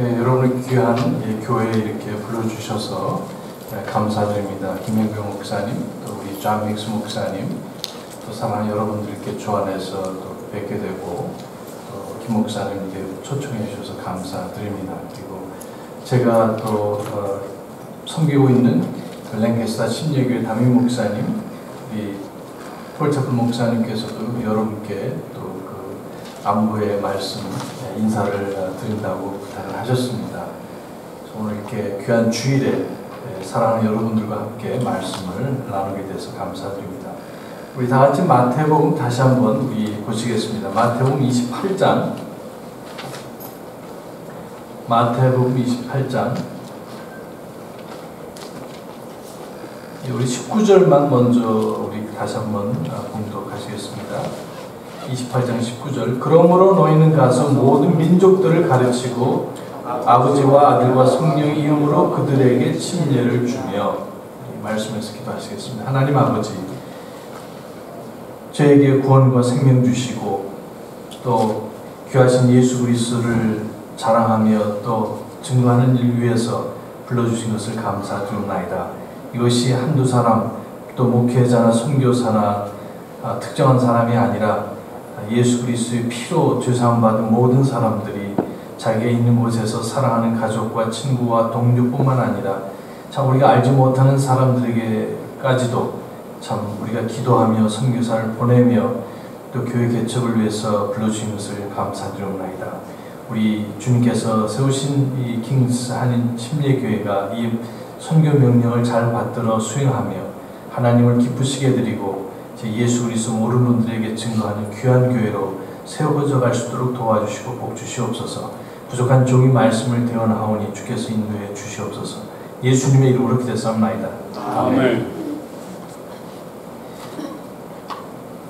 여러분의 귀한 교회에 이렇게 불러주셔서 감사드립니다. 김영병 목사님, 또 우리 존 믹스 목사님, 또 사랑하는 여러분들께 주 안에서 또 뵙게 되고, 또 김 목사님께 초청해 주셔서 감사드립니다. 그리고 제가 또 섬기고 있는 랭캐스터 침례교회 담임 목사님, 우리 폴차플 목사님께서도 여러분께 또 그 안부의 말씀, 인사를 드린다고 부탁을 하셨습니다. 오늘 이렇게 귀한 주일에 사랑하는 여러분들과 함께 말씀을 나누게 돼서 감사드립니다. 우리 다 같이 마태복음 다시 한번 우리 보시겠습니다. 마태복음 28장, 마태복음 28장, 우리 19절만 먼저 우리 다시 한번 봉독하시겠습니다. 28장 19절. 그러므로 너희는 가서 모든 민족들을 가르치고 아버지와 아들과 성령의 이름으로 그들에게 침례를 주며, 이 말씀에서 기도하시겠습니다. 하나님 아버지, 저에게 구원과 생명 주시고 또 귀하신 예수 그리스도를 자랑하며 또 증거하는 일 위해서 불러주신 것을 감사드립니다. 이것이 한두 사람, 또 목회자나 선교사나 특정한 사람이 아니라 예수 그리스도의 피로 죄사함 받은 모든 사람들이 자기가 있는 곳에서 사랑하는 가족과 친구와 동료뿐만 아니라 참 우리가 알지 못하는 사람들에게까지도 참 우리가 기도하며 선교사를 보내며 또 교회 개척을 위해서 불러주신 것을 감사드립니다. 우리 주님께서 세우신 이 킹스 한인 침례교회가 이 선교 명령을 잘 받들어 수행하며 하나님을 기쁘시게 드리고 예수 그리스도 모르는 분들에게 증거하는 귀한 교회로 세워져 갈 수 있도록 도와주시고 복 주시옵소서. 부족한 종이 말씀을 대언하오니 주께서 인도해 주시옵소서. 예수님의 이름으로 기도했사옵나이다. 아멘.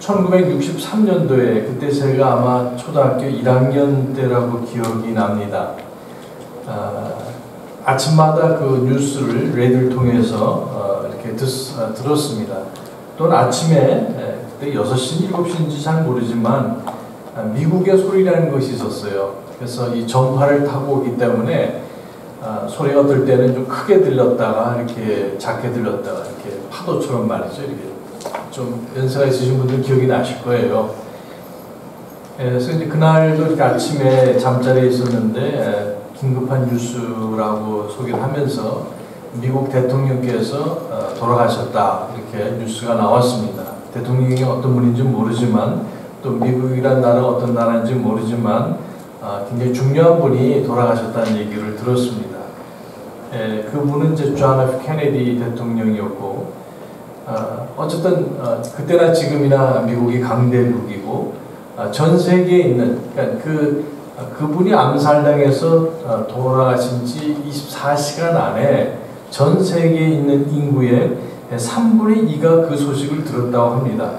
1963년도에 그때 제가 아마 초등학교 1학년 때라고 기억이 납니다. 아침마다 그 뉴스를 레디오를 통해서 이렇게 들었습니다. 또는 아침에 그때 6시, 7시인지 잘 모르지만 미국의 소리라는 것이 있었어요. 그래서 이 전파를 타고 오기 때문에 소리가 어떨 때는 좀 크게 들렸다가 이렇게 작게 들렸다가 이렇게 파도처럼 말이죠. 이렇게 좀 연세가 있으신 분들은 기억이 나실 거예요. 그래서 이제 그날도 이렇게 아침에 잠자리에 있었는데 긴급한 뉴스라고 소개를 하면서 미국 대통령께서 돌아가셨다 이렇게 뉴스가 나왔습니다. 대통령이 어떤 분인지 모르지만 또 미국이란 나라가 어떤 나라인지 모르지만 굉장히 중요한 분이 돌아가셨다는 얘기를 들었습니다. 그분은 이제 존 F 케네디 대통령이었고 어쨌든 그때나 지금이나 미국이 강대국이고 전 세계에 있는 그러니까 그분이 암살당해서 돌아가신 지 24시간 안에 전 세계에 있는 인구의 3분의 2가 그 소식을 들었다고 합니다.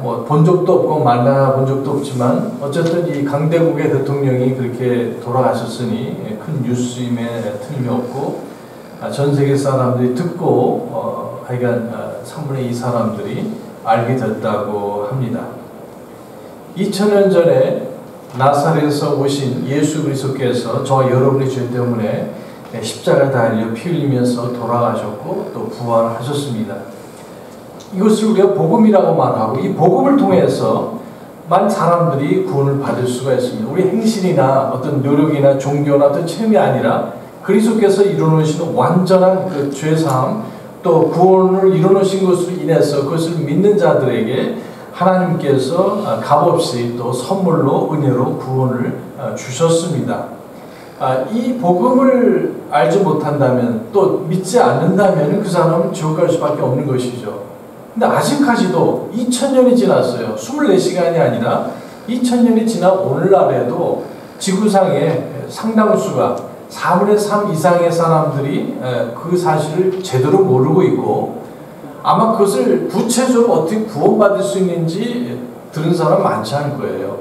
뭐 본 적도 없고 만나본 적도 없지만 어쨌든 이 강대국의 대통령이 그렇게 돌아가셨으니 큰 뉴스임에 틀림이 없고 전 세계 사람들이 듣고 하여간 3분의 2 사람들이 알게 됐다고 합니다. 2000년 전에 나사렛에서 오신 예수 그리스도께서 저와 여러분의 죄 때문에 십자가에 달려 피 흘리면서 돌아가셨고 또 부활하셨습니다. 이것을 우리가 복음이라고 말하고 이 복음을 통해서 많은 사람들이 구원을 받을 수가 있습니다. 우리 행실이나 어떤 노력이나 종교나 어떤 체험이 아니라 그리스도께서 이루어놓으시는 완전한 그 죄사함 또 구원을 이루어놓으신 것으로 인해서 그것을 믿는 자들에게 하나님께서 값없이 또 선물로 은혜로 구원을 주셨습니다. 이 복음을 알지 못한다면 또 믿지 않는다면 그 사람은 지옥 갈 수밖에 없는 것이죠. 근데 아직까지도 2000년이 지났어요. 24시간이 아니라 2000년이 지난 오늘날에도 지구상에 상당수가 4분의 3 이상의 사람들이 그 사실을 제대로 모르고 있고 아마 그것을 구체적으로 어떻게 구원받을 수 있는지 들은 사람 많지 않을 거예요.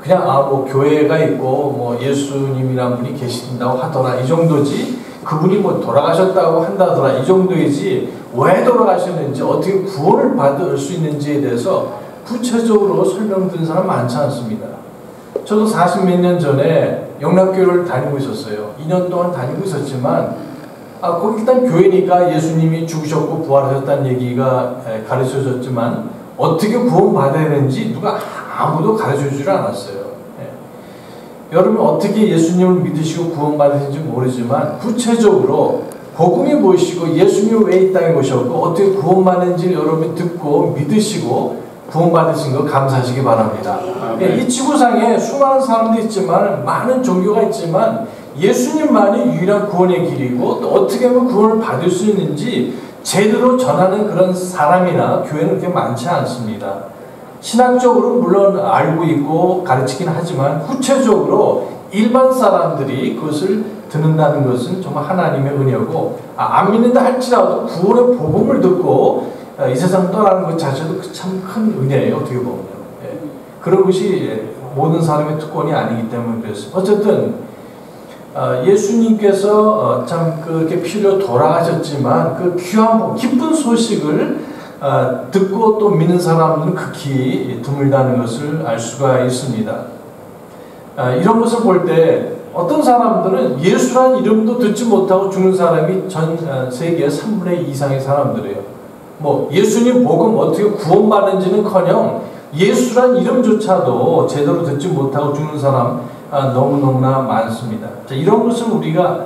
그냥 뭐 교회가 있고 뭐 예수님이란 분이 계신다고 하더라 이 정도지 그분이 뭐 돌아가셨다고 한다더라 이 정도이지 왜 돌아가셨는지 어떻게 구원을 받을 수 있는지에 대해서 구체적으로 설명드린 사람 많지 않습니다. 저도 40몇 년 전에 영락교회를 다니고 있었어요. 2년 동안 다니고 있었지만 거기 일단 교회니까 예수님이 죽으셨고 부활하셨다는 얘기가 가르쳐졌지만 어떻게 구원받아야 되는지 누가 아무도 가르쳐주질 않았어요. 여러분 어떻게 예수님을 믿으시고 구원받으신지 모르지만 구체적으로 복음이 무엇이고 예수님이 왜 이 땅에 오셨고 어떻게 구원받는지 여러분이 듣고 믿으시고 구원받으신 거 감사하시기 바랍니다. 이 지구상에 수많은 사람들이 있지만 많은 종교가 있지만 예수님만이 유일한 구원의 길이고 또 어떻게 하면 구원을 받을 수 있는지 제대로 전하는 그런 사람이나 교회는 그렇게 많지 않습니다. 신학적으로 물론 알고 있고 가르치긴 하지만 구체적으로 일반 사람들이 그것을 듣는다는 것은 정말 하나님의 은혜고 안 믿는다 할지라도 구원의 복음을 듣고 이 세상 떠나는 것 자체도 참 큰 은혜예요. 어떻게 보면 그런 것이 모든 사람의 특권이 아니기 때문에 그랬어요. 어쨌든 예수님께서 참 그렇게 피로 돌아가셨지만 그 귀한 기쁜 소식을 듣고 또 믿는 사람들은 극히 드물다는 것을 알 수가 있습니다. 이런 것을 볼 때 어떤 사람들은 예수란 이름도 듣지 못하고 죽는 사람이 전 세계의 3분의 2 이상의 사람들이에요. 뭐 예수님 복음 어떻게 구원받는지는커녕 예수란 이름조차도 제대로 듣지 못하고 죽는 사람 너무너무나 많습니다. 자, 이런 것을 우리가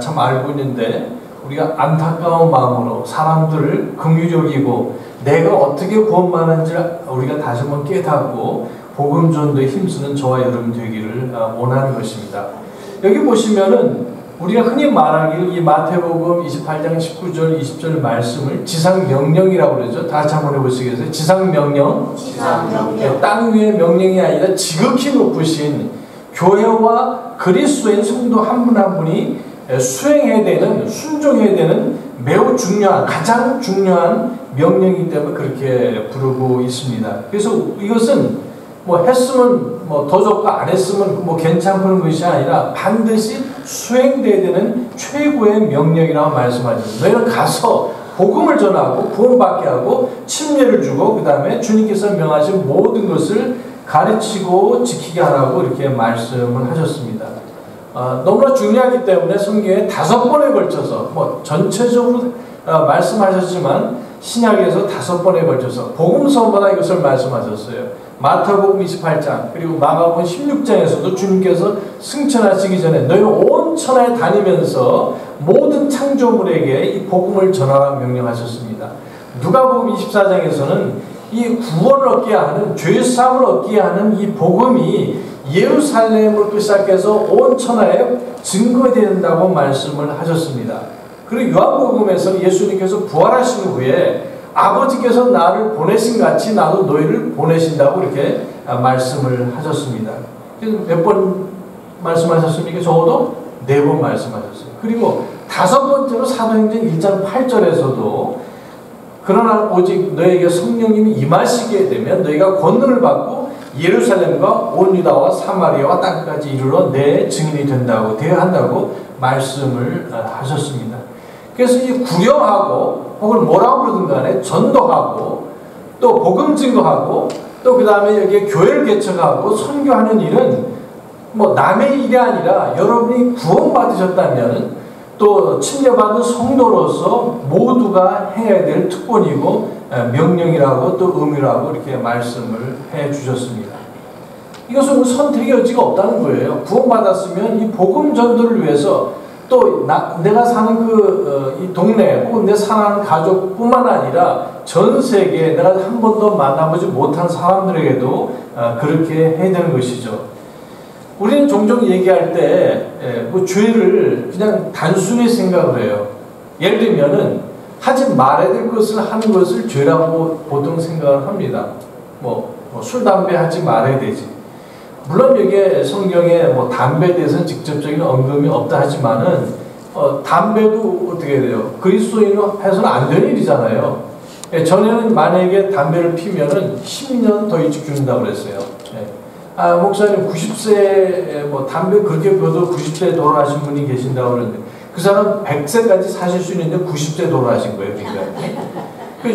참 알고 있는데 우리가 안타까운 마음으로 사람들을 긍휼히 여기고 내가 어떻게 구원받는지 우리가 다시 한번 깨닫고 복음 전도에 힘쓰는 저와 여러분 되기를 원하는 것입니다. 여기 보시면은 우리가 흔히 말하기를 이 마태복음 28장 19절 20절 말씀을 지상명령이라고 그러죠. 다 같이 한번 해보시겠어요? 지상명령. 지상명령. 땅 위의 명령이 아니라 지극히 높으신 교회와 그리스도인 성도 한 분 한 분이 수행해야 되는, 순종해야 되는 매우 중요한, 가장 중요한 명령이기 때문에 그렇게 부르고 있습니다. 그래서 이것은 뭐 했으면 뭐 더 좋고 안 했으면 뭐 괜찮은 것이 아니라 반드시 수행돼야 되는 최고의 명령이라고 말씀하셨습니다. 너희는 가서 복음을 전하고 구원받게 하고 침례를 주고 그 다음에 주님께서 명하신 모든 것을 가르치고 지키게 하라고 이렇게 말씀을 하셨습니다. 너무나 중요하기 때문에 성경에 5번에 걸쳐서 뭐 전체적으로 말씀하셨지만 신약에서 5번에 걸쳐서 복음서마다 이것을 말씀하셨어요. 마태복음 28장 그리고 마가복음 16장에서도 주님께서 승천하시기 전에 너희는 온 천하에 다니면서 모든 창조물에게 이 복음을 전하라 명령하셨습니다. 누가복음 24장에서는 이 구원을 얻게 하는 죄사함을 얻게 하는 이 복음이 예루살렘으로 시작해서 온 천하에 증거된다고 말씀을 하셨습니다. 그리고 요한복음에서는 예수님께서 부활하신 후에 아버지께서 나를 보내신 같이 나도 너희를 보내신다고 이렇게 말씀을 하셨습니다. 몇 번 말씀하셨습니까? 적어도 4번 말씀하셨어요. 그리고 5번째로 사도행전 1장 8절에서도 그러나 오직 너에게 성령님이 임하시게 되면 너희가 권능을 받고 예루살렘과 온 유다와 사마리아와 땅까지 이르러 내 증인이 된다고 대한다고 말씀을 하셨습니다. 그래서 이 구령하고 혹은 뭐라고 그러든 간에 전도하고 또 복음 증거하고 또 그 다음에 여기에 교회를 개척하고 선교하는 일은 뭐 남의 일이 아니라 여러분이 구원받으셨다면 또 침례받은 성도로서 모두가 해야 될 특권이고 명령이라고 또 의무라고 이렇게 말씀을 해 주셨습니다. 이것은 선택의 여지가 없다는 거예요. 구원받았으면 이 복음 전도를 위해서 또 내가 사는 이 동네 혹은 내 사는 가족뿐만 아니라 전 세계에 내가 한 번도 만나보지 못한 사람들에게도 그렇게 해야 되는 것이죠. 우리는 종종 얘기할 때 뭐 죄를 그냥 단순히 생각을 해요. 예를 들면은 하지 말아야 될 것을 하는 것을 죄라고 보통 생각을 합니다. 술, 담배 하지 말아야 되지. 물론 여기에 성경에 뭐 담배에 대해서는 직접적인 언급이 없다 하지만은 담배도 어떻게 돼요? 그리스도인으로 해서는 안 되는 일이잖아요. 전에는 만약에 담배를 피면은 10년 더 일찍 죽는다고 그랬어요. 목사님 90세 뭐 담배 그렇게 피워도 90세에 돌아가신 분이 계신다고 그러는데 그 사람 100세까지 사실 수 있는데 90세에 돌아가신 거예요. 그러니까.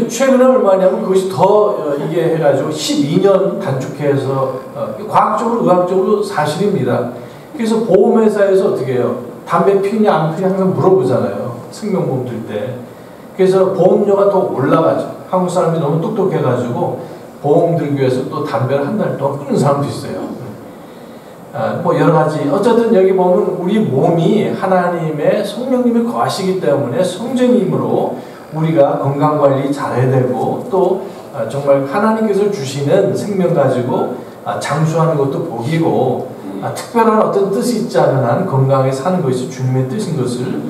최근에 얼마냐면 그것이 더 이게 해가지고 12년 단축해서 과학적으로 의학적으로 사실입니다. 그래서 보험회사에서 어떻게 해요? 담배 피우냐 안 피우냐 항상 물어보잖아요. 생명보험 들 때. 그래서 보험료가 더 올라가죠. 한국 사람이 너무 똑똑해가지고 보험 들기 위해서 또 담배를 한 달 동안 끊는 사람도 있어요. 뭐 여러 가지. 어쨌든 여기 보면 우리 몸이 하나님의 성령님이 거하시기 때문에 성전임으로 우리가 건강관리 잘해야 되고 또 정말 하나님께서 주시는 생명 가지고 장수하는 것도 복이고 특별한 어떤 뜻이 있지 않은 한 건강하게 사는 것이 주님의 뜻인 것을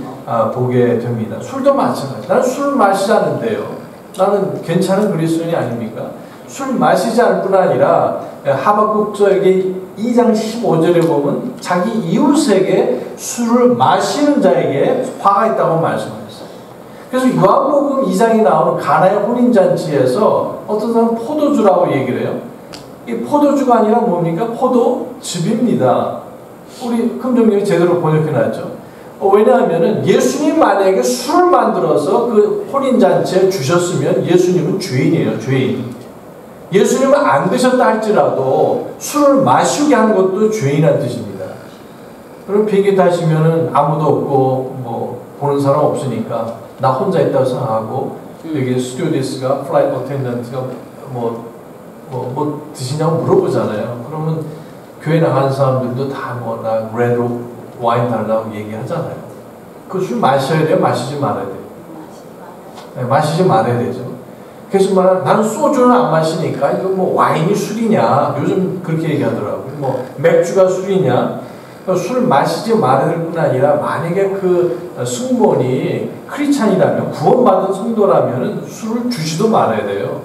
보게 됩니다. 술도 마찬가지. 나는 술 마시지 않는데요. 나는 괜찮은 그리스도인이 아닙니까? 술 마시지 않을 뿐 아니라 하박국서에게 2장 15절에 보면 자기 이웃에게 술을 마시는 자에게 화가 있다고 말씀하셨어요. 그래서 요한복음 2장에 나오는 가나의 혼인잔치에서 어떤 사람은 포도주라고 얘기를 해요. 이 포도주가 아니라 뭡니까? 포도즙입니다. 우리 금정님이 제대로 번역해놨죠. 왜냐하면 예수님 만약에 술을 만들어서 그 혼인잔치에 주셨으면 예수님은 죄인이에요. 죄인. 예수님은 안 드셨다 할지라도 술을 마시게 하는 것도 죄인이라는 뜻입니다. 그럼 비행기 타시면은 아무도 없고 뭐 보는 사람 없으니까 나 혼자 있다고 생각하고 여기 스튜어디스가 플라이트 어텐던트가 뭐 드시냐고 물어보잖아요. 그러면 교회 나가는 사람들도 다 뭐 나 레드 와인 달라고 얘기하잖아요. 그 술 마셔야 돼요? 마시지 말아야 돼요? 네, 마시지 말아야 되죠. 그래서 나는 소주는 안 마시니까 이거 뭐 와인이 술이냐 요즘 그렇게 얘기하더라고요. 뭐 맥주가 술이냐 술을 마시지 말아야 될 뿐 아니라 만약에 그 승무원이 크리스찬이라면 구원받은 성도라면 술을 주지도 말아야 돼요.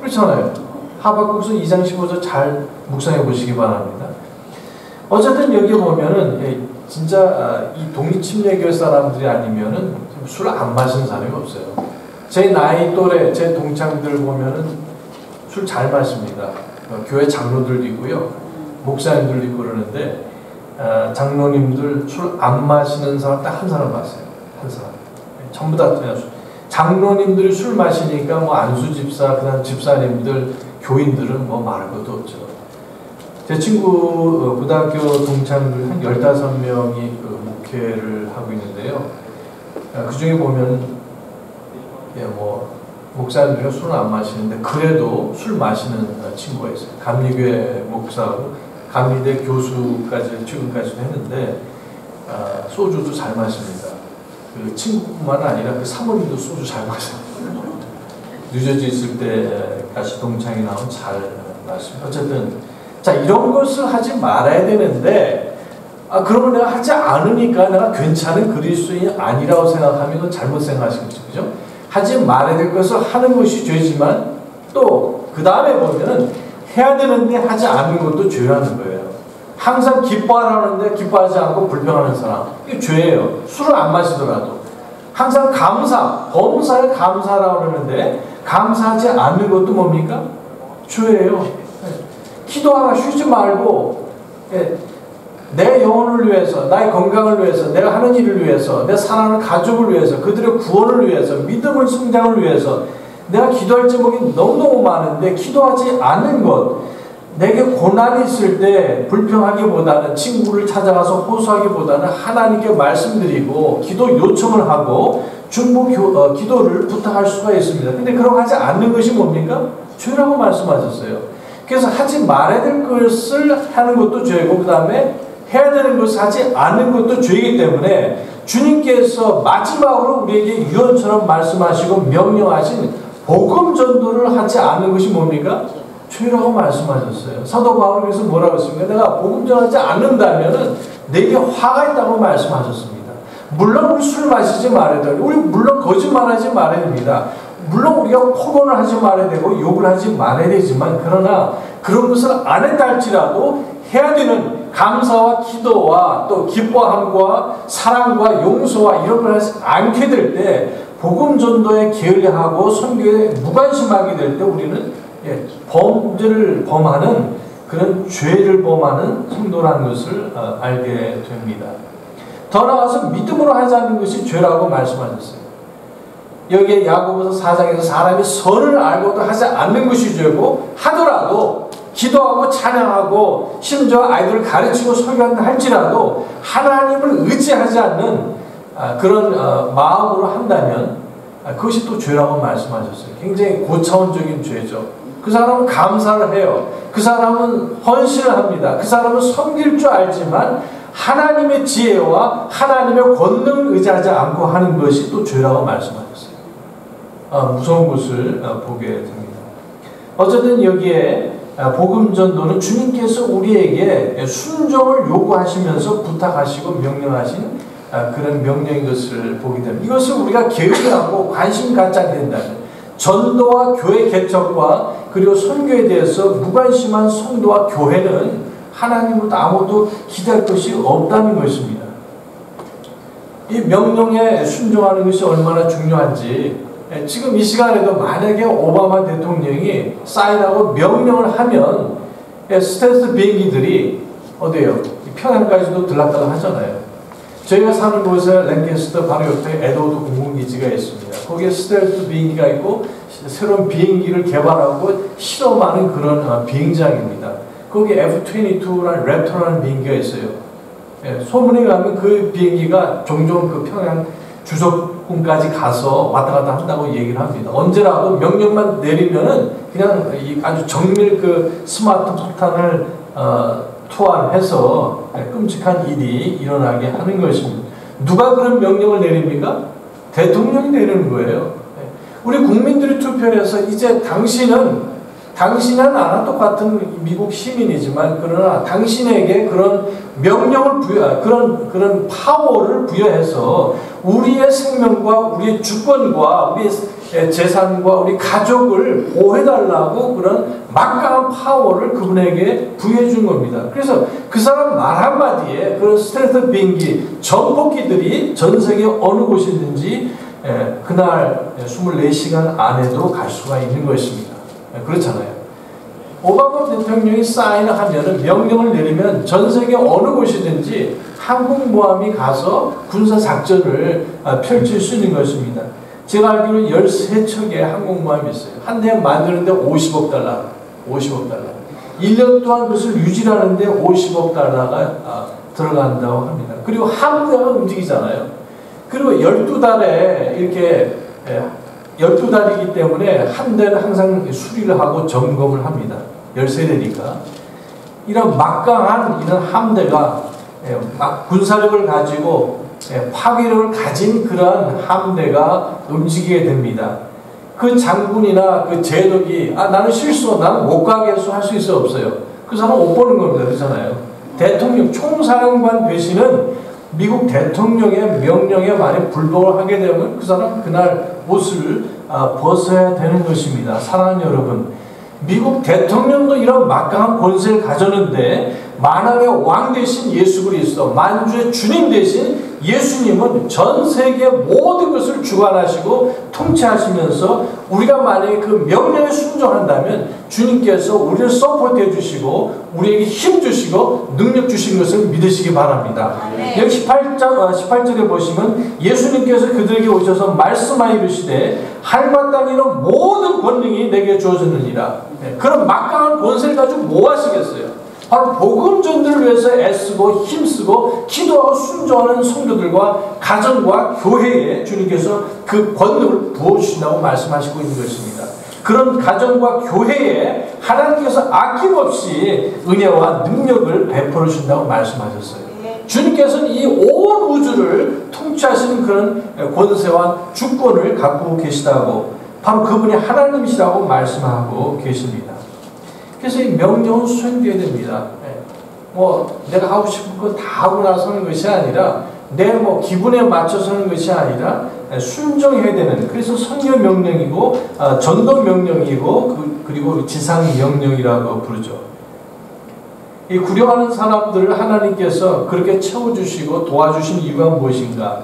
그렇잖아요. 하박국서 2장 15절 잘 묵상해 보시기 바랍니다. 어쨌든 여기 보면은 진짜 이 독립침례교회 사람들이 아니면은 술을 안 마시는 사람이 없어요. 제 나이 또래 제 동창들 보면은 술 잘 마십니다. 교회 장로들도 있고요, 목사님들도 있고 그러는데 장로님들 술 안 마시는 사람 딱 한 사람 봤어요. 한 사람. 전부 다 장로님들이 술 마시니까 뭐 안수 집사, 그다음 집사님들, 교인들은 뭐 말할 것도 없죠. 제 친구 고등학교 동창들 한 15명이 그 목회를 하고 있는데요. 그 중에 보면 뭐 목사님들은 술을 안 마시는데 그래도 술 마시는 친구가 있어요. 감리교회 목사하고 감리대 교수까지 지금까지도 했는데 소주도 잘 마십니다. 그 친구뿐만 아니라 그 사모님도 소주 잘 마셔요. 뉴저지 있을 때 같이 동창이 나오면 잘 마십니다. 어쨌든 자 이런 것을 하지 말아야 되는데 그러면 내가 하지 않으니까 내가 괜찮은 그리스도인이 아니라고 생각하면 그건 잘못 생각하신 거죠. 그죠? 하지 말아야 될 것을 하는 것이 죄지만 또 그 다음에 보면은 해야 되는데 하지 않는 것도 죄라는 거예요. 항상 기뻐하라는데 기뻐하지 않고 불평하는 사람, 이게 죄예요. 술을 안 마시더라도 항상 범사에 감사하라고 그러는데 감사하지 않는 것도 뭡니까? 죄예요. 기도하라 쉬지 말고 내 영혼을 위해서, 나의 건강을 위해서, 내가 하는 일을 위해서, 내 사랑하는 가족을 위해서, 그들의 구원을 위해서, 믿음을 성장을 위해서 내가 기도할 제목이 너무너무 많은데 기도하지 않는 것, 내게 고난이 있을 때 불평하기보다는 친구를 찾아가서 호소하기보다는 하나님께 말씀드리고 기도 요청을 하고 중보 기도를 부탁할 수가 있습니다. 근데 그렇게 하지 않는 것이 뭡니까? 죄라고 말씀하셨어요. 그래서 하지 말아야 될 것을 하는 것도 죄고 그 다음에 해야 되는 것을 하지 않는 것도 죄이기 때문에 주님께서 마지막으로 우리에게 유언처럼 말씀하시고 명령하신 복음 전도를 하지 않는 것이 뭡니까? 죄라고 말씀하셨어요. 사도 바울이 그래서 뭐라고 했습니까? 내가 복음 전하지 않는다면은 내게 화가 있다고 말씀하셨습니다. 물론 우리 술 마시지 말아야 되고 우리 물론 거짓말하지 말아야 됩니다. 물론 우리가 폭언을 하지 말아야 되고 욕을 하지 말아야 되지만 그러나 그런 것을 안 했다 할지라도 해야 되는 감사와 기도와 또 기뻐함과 사랑과 용서와 이런 걸 하지 않게 될 때 복음 전도에 게을리하고 선교에 무관심하게 될 때 우리는 범죄를 범하는 그런 죄를 범하는 성도라는 것을 알게 됩니다. 더 나아가서 믿음으로 하지 않는 것이 죄라고 말씀하셨어요. 여기에 야고보서 4장에서 사람이 선을 알고도 하지 않는 것이 죄고 하더라도 기도하고 찬양하고 심지어 아이들을 가르치고 설교한다 할지라도 하나님을 의지하지 않는 그런 마음으로 한다면 그것이 또 죄라고 말씀하셨어요. 굉장히 고차원적인 죄죠. 그 사람은 감사를 해요. 그 사람은 헌신을 합니다. 그 사람은 섬길 줄 알지만 하나님의 지혜와 하나님의 권능을 의지하지 않고 하는 것이 또 죄라고 말씀하셨어요. 무서운 것을 보게 됩니다. 어쨌든 여기에 복음 전도는 주님께서 우리에게 순종을 요구하시면서 부탁하시고 명령하신 그런 명령인 것을 보게 됩니다. 이것을 우리가 게으르하고 관심 갖지 않는다면 전도와 교회 개척과 그리고 선교에 대해서 무관심한 성도와 교회는 하나님으로부터 아무도 기대할 것이 없다는 것입니다. 이 명령에 순종하는 것이 얼마나 중요한지 지금 이 시간에도 만약에 오바마 대통령이 사인하고 명령을 하면 스텔스 비행기들이 어디에요? 평양까지도 들락달락 하잖아요. 저희가 사는 곳에 랭캐스터 바로 옆에 에드워드 공군기지가 있습니다. 거기에 스텔스 비행기가 있고 새로운 비행기를 개발하고 실험하는 그런 비행장입니다. 거기 F-22라는 랩터라는 비행기가 있어요. 소문에 가면 그 비행기가 종종 그 평양 주석군까지 가서 왔다 갔다 한다고 얘기를 합니다. 언제라도 명령만 내리면은 그냥 아주 정밀 그 스마트 폭탄을 투하해서 끔찍한 일이 일어나게 하는 것입니다. 누가 그런 명령을 내립니까? 대통령이 내리는 거예요. 우리 국민들이 투표해서 이제 당신은 나랑 똑같은 미국 시민이지만 그러나 당신에게 그런 명령을 그런 파워를 부여해서 우리의 생명과 우리의 주권과 우리의 재산과 우리 가족을 보호해달라고 그런 막강한 파워를 그분에게 부여해 준 겁니다. 그래서 그 사람 말 한마디에 그런 스텔스 비행기, 전폭기들이 전 세계 어느 곳에 있는지 그날 24시간 안에도 갈 수가 있는 것입니다. 그렇잖아요. 오바마 대통령이 사인을 하면은 명령을 내리면 전 세계 어느 곳이든지 항공모함이 가서 군사작전을 펼칠 수 있는 것입니다. 제가 알기로 13척의 항공모함이 있어요. 한 대 만드는데 50억 달러. 50억 달러. 1년 동안 그것을 유지하는데 50억 달러가 들어간다고 합니다. 그리고 항공모가 움직이잖아요. 그리고 12달에 이렇게 12달이기 때문에 한 대는 항상 수리를 하고 점검을 합니다. 13대니까. 이런 막강한 이런 함대가 군사력을 가지고 파괴력을 가진 그러한 함대가 움직이게 됩니다. 그 장군이나 그 제독이 나는 나는 못 가게 해서 할 수 있어 없어요. 그 사람은 못 보는 겁니다. 그렇잖아요. 대통령, 총사령관 되시는 미국 대통령의 명령에 만약 불복을 하게 되면 그 사람 그날 옷을 벗어야 되는 것입니다. 사랑하는 여러분, 미국 대통령도 이런 막강한 권세를 가졌는데 만왕의 왕 되신 예수 그리스도, 만주의 주님 되신 예수님은 전 세계 모든 것을 주관하시고 통치하시면서 우리가 만약에 그 명령에 순종한다면 주님께서 우리를 서포트해 주시고 우리에게 힘 주시고 능력 주신 것을 믿으시기 바랍니다. 여기 18절에 보시면 예수님께서 그들에게 오셔서 말씀하여 이르시되 하늘과 땅에 있는 모든 권능이 내게 주어졌느니라. 그런 막강한 권세를 가지고 뭐 하시겠어요? 바로 복음 전도를 위해서 애쓰고 힘쓰고 기도하고 순종하는 성도들과 가정과 교회에 주님께서 그 권능을 부어주신다고 말씀하시고 있는 것입니다. 그런 가정과 교회에 하나님께서 아낌없이 은혜와 능력을 베풀어 주신다고 말씀하셨어요. 주님께서는 이 온 우주를 통치하시는 그런 권세와 주권을 갖고 계시다고, 바로 그분이 하나님이시라고 말씀하고 계십니다. 그래서 이 명령은 수행되어야 됩니다. 내가 하고 싶은 거 다 하고 나서는 것이 아니라 내 기분에 맞춰서 하는 것이 아니라 순종해야 되는, 그래서 선교 명령이고 전도 명령이고 그리고 지상 명령이라고 부르죠. 이 구려하는 사람들을 하나님께서 그렇게 채워주시고 도와주신 이유가 무엇인가?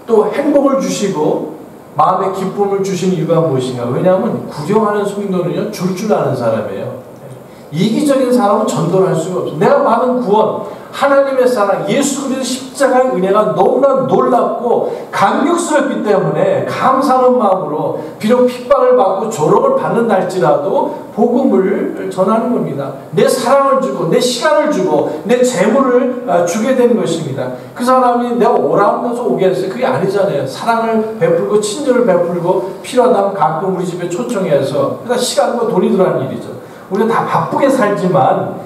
또 행복을 주시고 마음의 기쁨을 주신 이유가 무엇인가? 왜냐하면 구경하는 성도는요, 줄 아는 사람이에요. 이기적인 사람은 전도를 할 수가 없어요. 내가 받은 구원, 하나님의 사랑, 예수 그리스도 십자가의 은혜가 너무나 놀랍고 감격스럽기 때문에 감사하는 마음으로 비록 핍박을 받고 조롱을 받는다 할지라도 복음을 전하는 겁니다. 내 사랑을 주고 내 시간을 주고 내 재물을 주게 되는 것입니다. 그 사람이 내가 오라고 해서 오게 했어요. 그게 아니잖아요. 사랑을 베풀고 친절을 베풀고 필요하다면 가끔 우리 집에 초청해서 그러니까 시간과 돈이 들어가는 일이죠. 우리가 다 바쁘게 살지만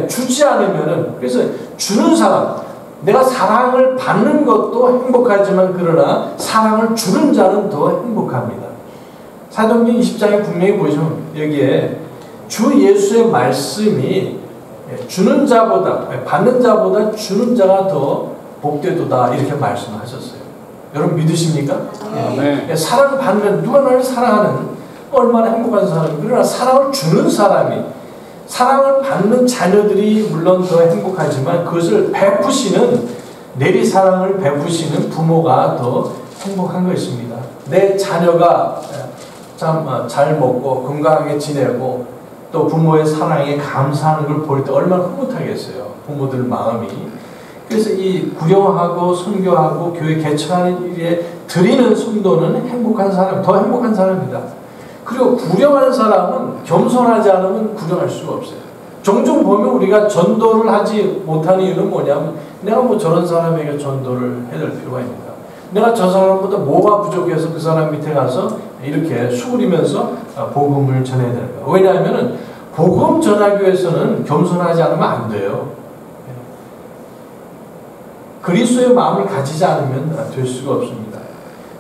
주지 않으면은, 그래서 주는 사람, 내가 사랑을 받는 것도 행복하지만 그러나 사랑을 주는 자는 더 행복합니다. 사도행전 20장에 분명히 보시면 여기에 주 예수의 말씀이 주는 자보다, 받는 자보다 주는 자가 더 복되도다 이렇게 말씀하셨어요. 여러분 믿으십니까? 네. 사랑을 받는, 누가 나를 사랑하는 얼마나 행복한 사람이, 그러나 사랑을 주는 사람이, 사랑을 받는 자녀들이 물론 더 행복하지만 그것을 베푸시는, 내리사랑을 베푸시는 부모가 더 행복한 것입니다. 내 자녀가 참 잘 먹고 건강하게 지내고 또 부모의 사랑에 감사하는 걸 볼 때 얼마나 흐뭇하겠어요. 부모들 마음이. 그래서 이 구령하고 선교하고 교회 개척하는 일에 드리는 성도는 행복한 사람, 더 행복한 사람입니다. 그리고 구령하는 사람은 겸손하지 않으면 구령할 수가 없어요. 종종 보면 우리가 전도를 하지 못하는 이유는 뭐냐면 내가 뭐 저런 사람에게 전도를 해야 될 필요가 있는가, 내가 저 사람보다 뭐가 부족해서 그 사람 밑에 가서 이렇게 수그리면서 복음을 전해야 되는가. 왜냐하면 복음 전하기 위해서는 겸손하지 않으면 안 돼요. 그리스도의 마음을 가지지 않으면 될 수가 없습니다.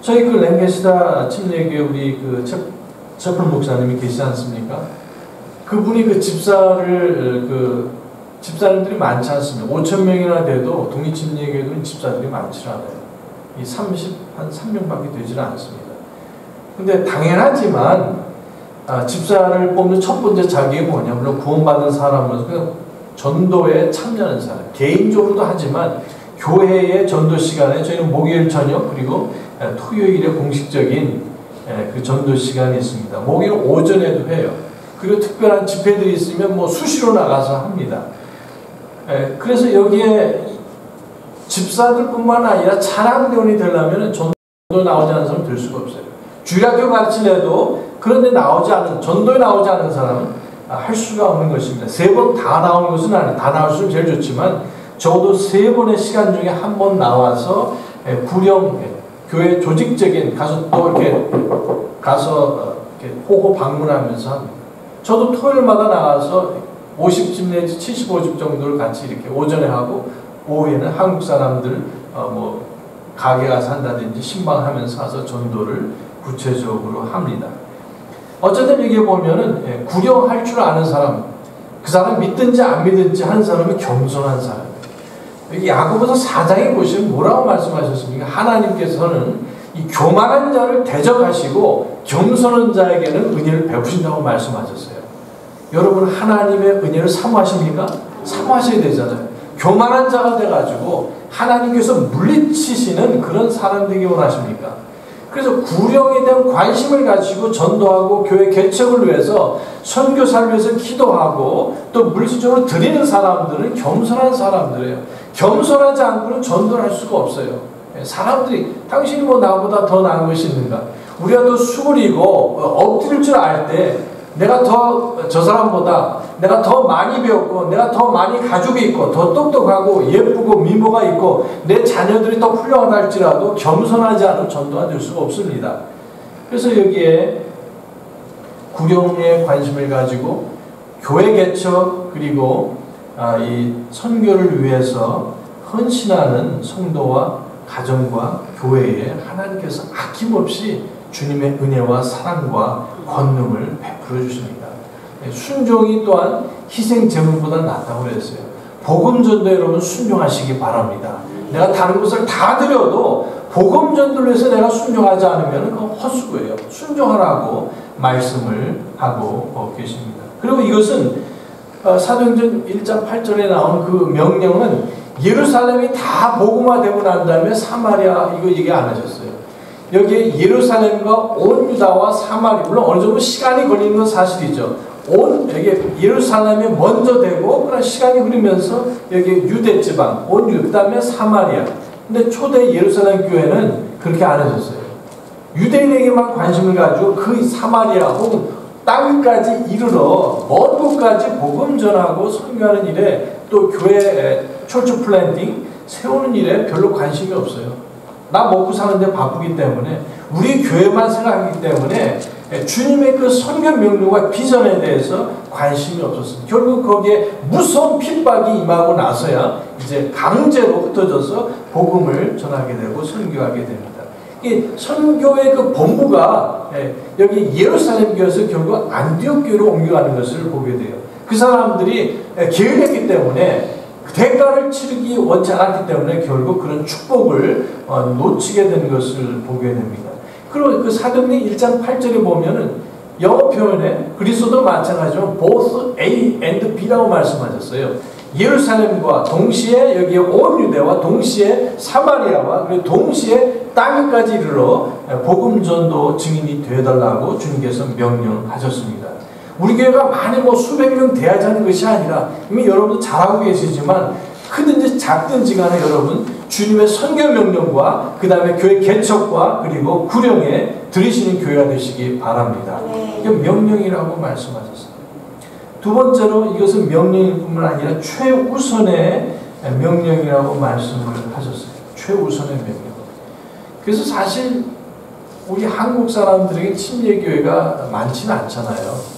저희 그 랭게시다 침례교회 우리 그 첩플 목사님이 계시지 않습니까? 그분이 그 집사님들이 많지 않습니다. 5,000명이나 돼도 독립침례교회는 집사들이 많지 않아요. 이 한 3명밖에 되질 않습니다. 근데 당연하지만 집사를 뽑는 첫 번째 자격이 뭐냐면 구원받은 사람으로서 그냥 전도에 참여하는 사람, 개인적으로도 하지만 교회의 전도 시간에 저희는 목요일 저녁 그리고 토요일에 공식적인 그 전도 시간이 있습니다. 목요일 오전에도 해요. 그리고 특별한 집회들이 있으면 뭐 수시로 나가서 합니다. 그래서 여기에 집사들뿐만 아니라 찬양대원이 되려면 전도 나오지 않은 사람은 될 수가 없어요. 주일학교 가르치려도 그런데 나오지 않은, 전도에 나오지 않은 사람은 할 수가 없는 것입니다. 3번 다 나오는 것은 아니에요. 다 나올수록 제일 좋지만 적어도 3번의 시간 중에 한 번 나와서 구령 교회 조직적인 가서 또 이렇게 가서 이렇게 호고 방문하면서 합니다. 저도 토요일마다 나가서 50집 내지 75집 정도를 같이 이렇게 오전에 하고 오후에는 한국 사람들 뭐 가게 가서 한다든지 신방하면서 가서 전도를 구체적으로 합니다. 어쨌든 여기 보면은 구령할 줄 아는 사람, 그 사람 믿든지 안 믿든지 하는 사람이 겸손한 사람. 여기 야고보서 4장에 보시면 뭐라고 말씀하셨습니까? 하나님께서는 이 교만한 자를 대적하시고 겸손한 자에게는 은혜를 베푸신다고 말씀하셨어요. 여러분 하나님의 은혜를 사모하십니까? 사모하셔야 되잖아요. 교만한 자가 돼가지고 하나님께서 물리치시는 그런 사람 되기 원하십니까? 그래서 구령에 대한 관심을 가지고 전도하고 교회 개척을 위해서 선교사를 위해서 기도하고 또 물질적으로 드리는 사람들은 겸손한 사람들이에요. 겸손하지 않고는 전도를 할 수가 없어요. 사람들이 당신이 뭐 나보다 더 나은 것이 있는가? 우리가 더 수그리고 엎드릴 줄 알 때 내가 더 저 사람보다 내가 더 많이 배웠고 내가 더 많이 가족이 있고 더 똑똑하고 예쁘고 미모가 있고 내 자녀들이 더 훌륭하다 할지라도 겸손하지 않으면 전도가 될 수가 없습니다. 그래서 여기에 구령에 관심을 가지고 교회 개척 그리고 이 선교를 위해서 헌신하는 성도와 가정과 교회에 하나님께서 아낌없이 주님의 은혜와 사랑과 권능을 베풀어 주십니다. 순종이 또한 희생 제물보다 낫다고 그랬어요. 복음 전도 여러분 순종하시기 바랍니다. 내가 다른 것을 다 드려도 복음 전도를 해서 내가 순종하지 않으면 그건 헛수고예요. 순종하라고 말씀을 하고 계십니다. 그리고 이것은 사도행전 1장 8절에 나온 그 명령은 예루살렘이 다 복음화되고 난 다음에 사마리아 이거 얘기 안 하셨어요. 여기에 예루살렘과 온 유다와 사마리, 물론 어느 정도 시간이 걸리는 건 사실이죠. 여기 예루살렘이 먼저 되고, 그런 시간이 흐르면서 여기 유대 지방, 그 다음에 사마리아. 근데 초대 예루살렘 교회는 그렇게 안 해줬어요. 유대인에게만 관심을 가지고 그 사마리아 혹은 땅까지 이르러 먼 곳까지 복음 전하고 선교하는 일에, 또 교회 철치 플랜팅 세우는 일에 별로 관심이 없어요. 나 먹고 사는데 바쁘기 때문에, 우리 교회만 생각하기 때문에 주님의 그 선교 명령과 비전에 대해서 관심이 없었습니다. 결국 거기에 무서운 핍박이 임하고 나서야 이제 강제로 흩어져서 복음을 전하게 되고 선교하게 됩니다. 이 선교의 그 본부가 여기 예루살렘 교회에서 결국 안디옥 교회로 옮겨가는 것을 보게 돼요. 그 사람들이 게으르기 때문에 대가를 치르기 원치 않았기 때문에 결국 그런 축복을 놓치게 된 것을 보게 됩니다. 그리고 그 사도행전 1장 8절에 보면은 영어 표현에 그리스도도 마찬가지로 both A and B라고 말씀하셨어요. 예루살렘과 동시에 여기에 온 유대와 동시에 사마리아와 그리고 동시에 땅까지 이르러 복음 전도 증인이 되어달라고 주님께서 명령하셨습니다. 우리 교회가 많이 수백 명 돼야하는 것이 아니라, 이미 여러분도 잘하고 계시지만 크든지 작든지 간에 여러분 주님의 선교 명령과 그 다음에 교회 개척과 그리고 구령에 들으시는 교회가 되시기 바랍니다. 이게 명령이라고 말씀하셨습니다. 두 번째로 이것은 명령일 뿐만 아니라 최우선의 명령이라고 말씀을 하셨어요. 최우선의 명령. 그래서 사실 우리 한국 사람들에게 침례교회가 많지는 않잖아요.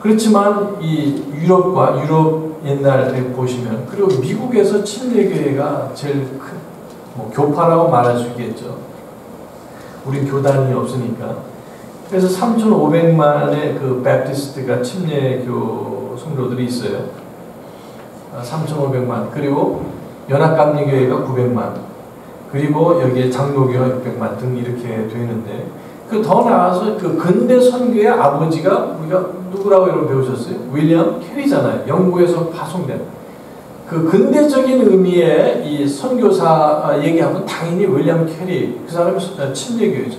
그렇지만 이 유럽 옛날에 보시면, 그리고 미국에서 침례교회가 제일 큰 교파라고 말할 수 있겠죠. 우리 교단이 없으니까. 그래서 3,500만의 그 베프티스트가 침례교 성도들이 있어요. 3,500만. 그리고 연합감리교회가 900만. 그리고 여기에 장로교가 600만 등 이렇게 되는데, 그 더 나아가서 그 근대 선교의 아버지가 우리가 누구라고 여러분 배우셨어요? 윌리엄 캐리잖아요. 영국에서 파송된. 그 근대적인 의미의 이 선교사 얘기하면 당연히 윌리엄 캐리, 그 사람이 침례교회죠.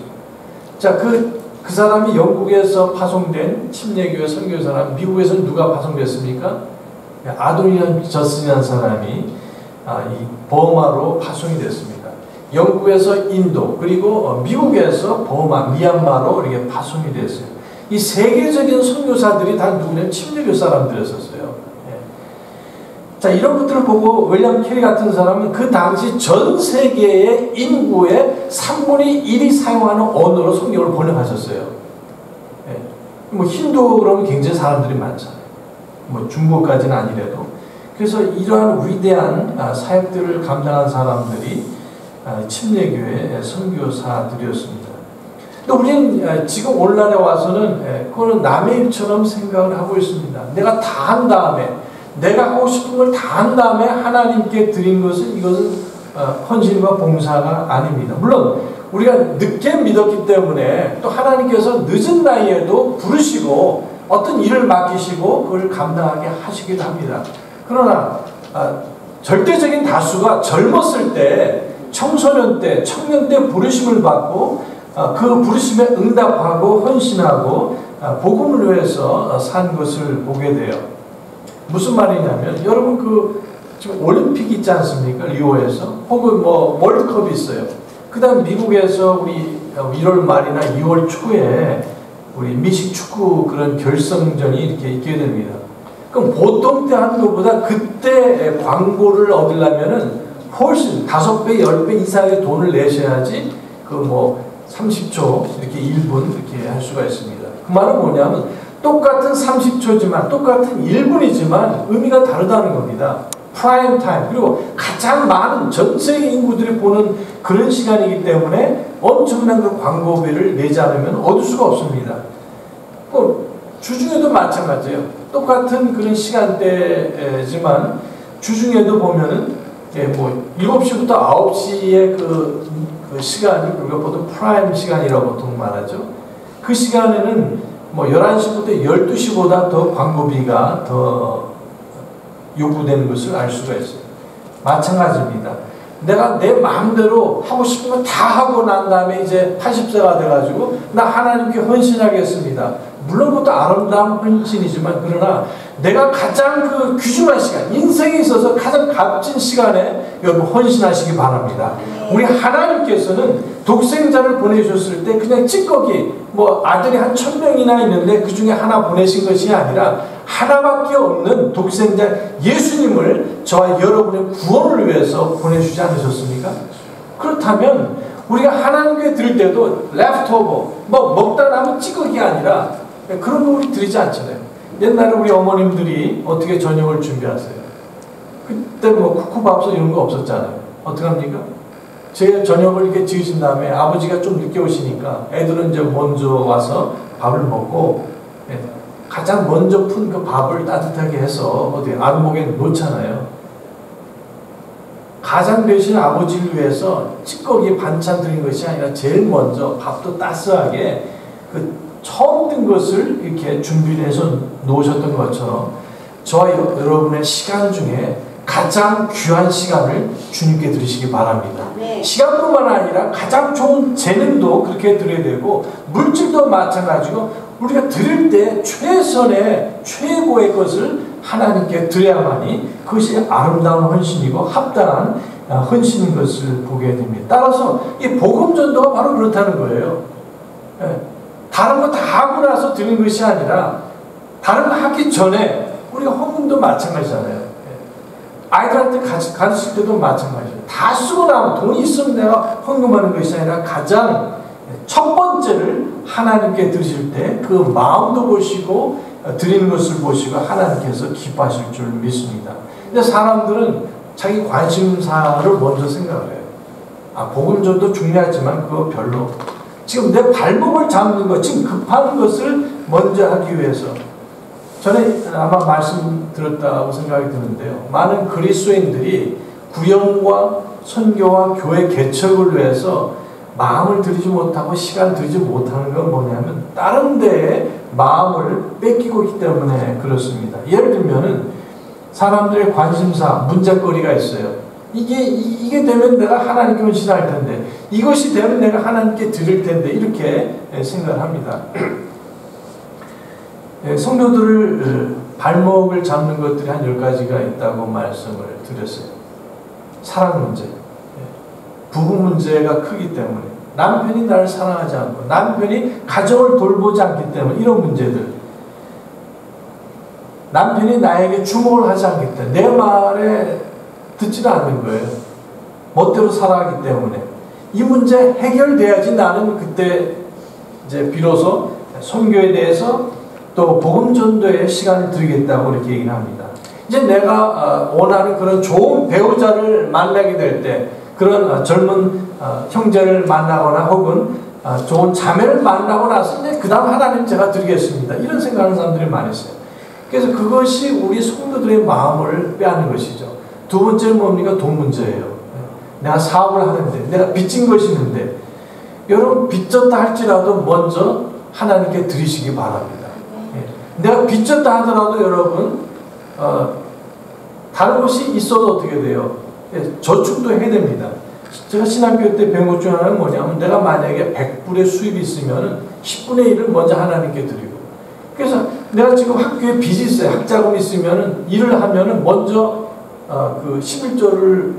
자, 그 사람이 영국에서 파송된 침례교회 선교사람, 미국에서는 누가 파송됐습니까? 아도니안 저슨이라는 사람이 이 버마로 파송이 됐습니다. 영국에서 인도, 그리고 미국에서 버마, 미얀마로 이렇게 파송이 됐어요. 이 세계적인 선교사들이 다 누구냐면 침례교 사람들이었어요. 자, 이런 것들을 보고 윌리엄 캐리 같은 사람은 그 당시 전 세계의 인구의 3분의 1이 사용하는 언어로 성경을 번역하셨어요. 힌두 그러면 굉장히 사람들이 많잖아요. 중국까지는 아니래도. 그래서 이러한 위대한 사역들을 감당한 사람들이 침례교회 선교사들이었습니다. 근데 우리는 지금 오늘날에 와서는 그거는 남의 일처럼 생각을 하고 있습니다. 내가 다 한 다음에, 내가 하고 싶은 걸 다 한 다음에 하나님께 드린 것은, 이것은 헌신과 봉사가 아닙니다. 물론 우리가 늦게 믿었기 때문에 또 하나님께서 늦은 나이에도 부르시고 어떤 일을 맡기시고 그걸 감당하게 하시기도 합니다. 그러나 절대적인 다수가 젊었을 때, 청소년 때, 청년 때 부르심을 받고 그 부르심에 응답하고 헌신하고 복음을 위해서 산 것을 보게 돼요. 무슨 말이냐면, 여러분 지금 올림픽 있지 않습니까? 리오에서. 혹은 월드컵이 있어요. 그 다음 미국에서 우리 1월 말이나 2월 초에 우리 미식 축구 그런 결승전이 이렇게 있게 됩니다. 그럼 보통 때 하는 것보다 그때 광고를 얻으려면은 훨씬 5배, 10배 이상의 돈을 내셔야지 30초, 이렇게 1분 이렇게 할 수가 있습니다. 그 말은 뭐냐면 똑같은 30초지만, 똑같은 1분이지만 의미가 다르다는 겁니다. 프라임 타임, 그리고 가장 많은 전 세계 인구들이 보는 그런 시간이기 때문에 엄청난 그 광고비를 내지 않으면 얻을 수가 없습니다. 주중에도 마찬가지예요. 똑같은 그런 시간대지만 주중에도 보면은 7시부터 9시의 그 시간이 우리가 보통 프라임 시간이라고 보통 말하죠. 그 시간에는 11시부터 12시보다 더 광고비가 더 요구되는 것을 알 수가 있어요. 마찬가지입니다. 내가 내 마음대로 하고 싶은 거 다 하고 난 다음에 이제 80세가 돼가지고 나 하나님께 헌신하겠습니다. 물론 그것도 아름다운 헌신이지만, 그러나 내가 가장 그 귀중한 시간, 인생에 있어서 가장 값진 시간에 여러분 헌신하시기 바랍니다. 우리 하나님께서는 독생자를 보내주셨을 때 그냥 찌꺼기, 아들이 한 1000명이나 있는데 그 중에 하나 보내신 것이 아니라 하나밖에 없는 독생자 예수님을 저와 여러분의 구원을 위해서 보내주지 않으셨습니까? 그렇다면 우리가 하나님께 드릴 때도 leftover, 먹다 남은 찌꺼기 아니라 그런 거 우리 드리지 않잖아요. 옛날에 우리 어머님들이 어떻게 저녁을 준비하세요? 그때 쿠쿠밥솥 이런 거 없었잖아요. 어떻게 합니까? 제 저녁을 이렇게 지으신 다음에 아버지가 좀 늦게 오시니까 애들은 이제 먼저 와서 밥을 먹고 가장 먼저 푼 그 밥을 따뜻하게 해서 어디 안목에 놓잖아요. 가장 되신 아버지를 위해서 찌꺼기 반찬 드린 것이 아니라 제일 먼저 밥도 따스하게 그 처음 든 것을 이렇게 준비를 해서 놓으셨던 것처럼 저와 여러분의 시간 중에 가장 귀한 시간을 주님께 드리시기 바랍니다. 네. 시간뿐만 아니라 가장 좋은 재능도 그렇게 드려야 되고, 물질도 마찬가지고 우리가 드릴 때 최선의 최고의 것을 하나님께 드려야만이 그것이 아름다운 헌신이고 합당한 헌신인 것을 보게 됩니다. 따라서 이 복음 전도가 바로 그렇다는 거예요. 다른 거 다 하고 나서 드리는 것이 아니라, 다른 거 하기 전에 우리가 헌금도 마찬가지잖아요. 아이들한테 가르칠 때도 마찬가지예요. 다 쓰고 나면 돈이 있으면 내가 헌금하는 것이 아니라 가장 첫 번째를 하나님께 드릴 때 그 마음도 보시고 드리는 것을 보시고 하나님께서 기뻐하실 줄 믿습니다. 근데 사람들은 자기 관심사를 먼저 생각을 해요. 복음 전도 중요하지만 그거 별로. 지금 내 발목을 잡는 것, 지금 급한 것을 먼저 하기 위해서. 전에 아마 말씀드렸다고 생각이 드는데요. 많은 그리스도인들이 구역과 선교와 교회 개척을 위해서 마음을 들이지 못하고 시간을 들이지 못하는 건 뭐냐면 다른 데에 마음을 뺏기고 있기 때문에 그렇습니다. 예를 들면은 사람들의 관심사, 문제거리가 있어요. 이게 되면 내가 하나님께 헌신할 텐데, 이것이 되면 내가 하나님께 드릴 텐데, 이렇게 생각을 합니다. 성도들을 발목을 잡는 것들이 한 10가지가 있다고 말씀을 드렸어요. 사랑 문제, 부부 문제가 크기 때문에, 남편이 나를 사랑하지 않고 남편이 가정을 돌보지 않기 때문에, 이런 문제들, 남편이 나에게 주목을 하지 않기 때문에, 내 말에 듣지는 않는 거예요. 멋대로 살아가기 때문에 이 문제 해결돼야지 나는 그때 이제 비로소 선교에 대해서 또 복음 전도에 시간을 들이겠다고 이렇게 얘기를 합니다. 이제 내가 원하는 그런 좋은 배우자를 만나게 될 때, 그런 젊은 형제를 만나거나 혹은 좋은 자매를 만나고 나서 이제 그 다음 하나님 제가 드리겠습니다, 이런 생각하는 사람들이 많이 있어요. 그래서 그것이 우리 성도들의 마음을 빼앗는 것이죠. 두 번째는 뭡니까? 돈 문제예요. 내가 사업을 하는데, 내가 빚진 것이 있는데, 여러분 빚졌다 할지라도 먼저 하나님께 드리시기 바랍니다. 내가 빚졌다 하더라도 여러분 다른 것이 있어도 어떻게 돼요? 저축도 해야 됩니다. 제가 신학교 때 배운 것 중 하나는 뭐냐면, 내가 만약에 100불의 수입이 있으면 10분의 1을 먼저 하나님께 드리고, 그래서 내가 지금 학교에 빚이 있어요. 학자금이 있으면 일을 하면 먼저 그 11조를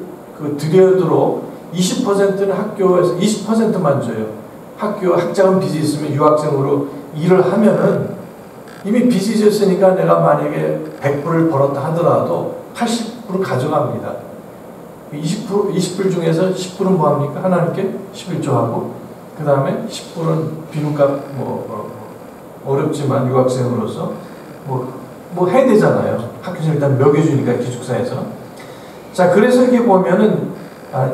드리도록 20%는 학교에서 20%만 줘요. 학교 학자금 빚이 있으면 유학생으로 일을 하면은 이미 빚이 있으니까 내가 만약에 100불을 벌었다 하더라도 80불을 가져갑니다. 20불 중에서 10불은 뭐합니까? 하나님께 11조 하고, 그 다음에 10불은 비용값 어렵지만 유학생으로서 뭐 해야 되잖아요. 학교에서 일단 먹여주니까 기숙사에서. 자, 그래서 이렇게 보면은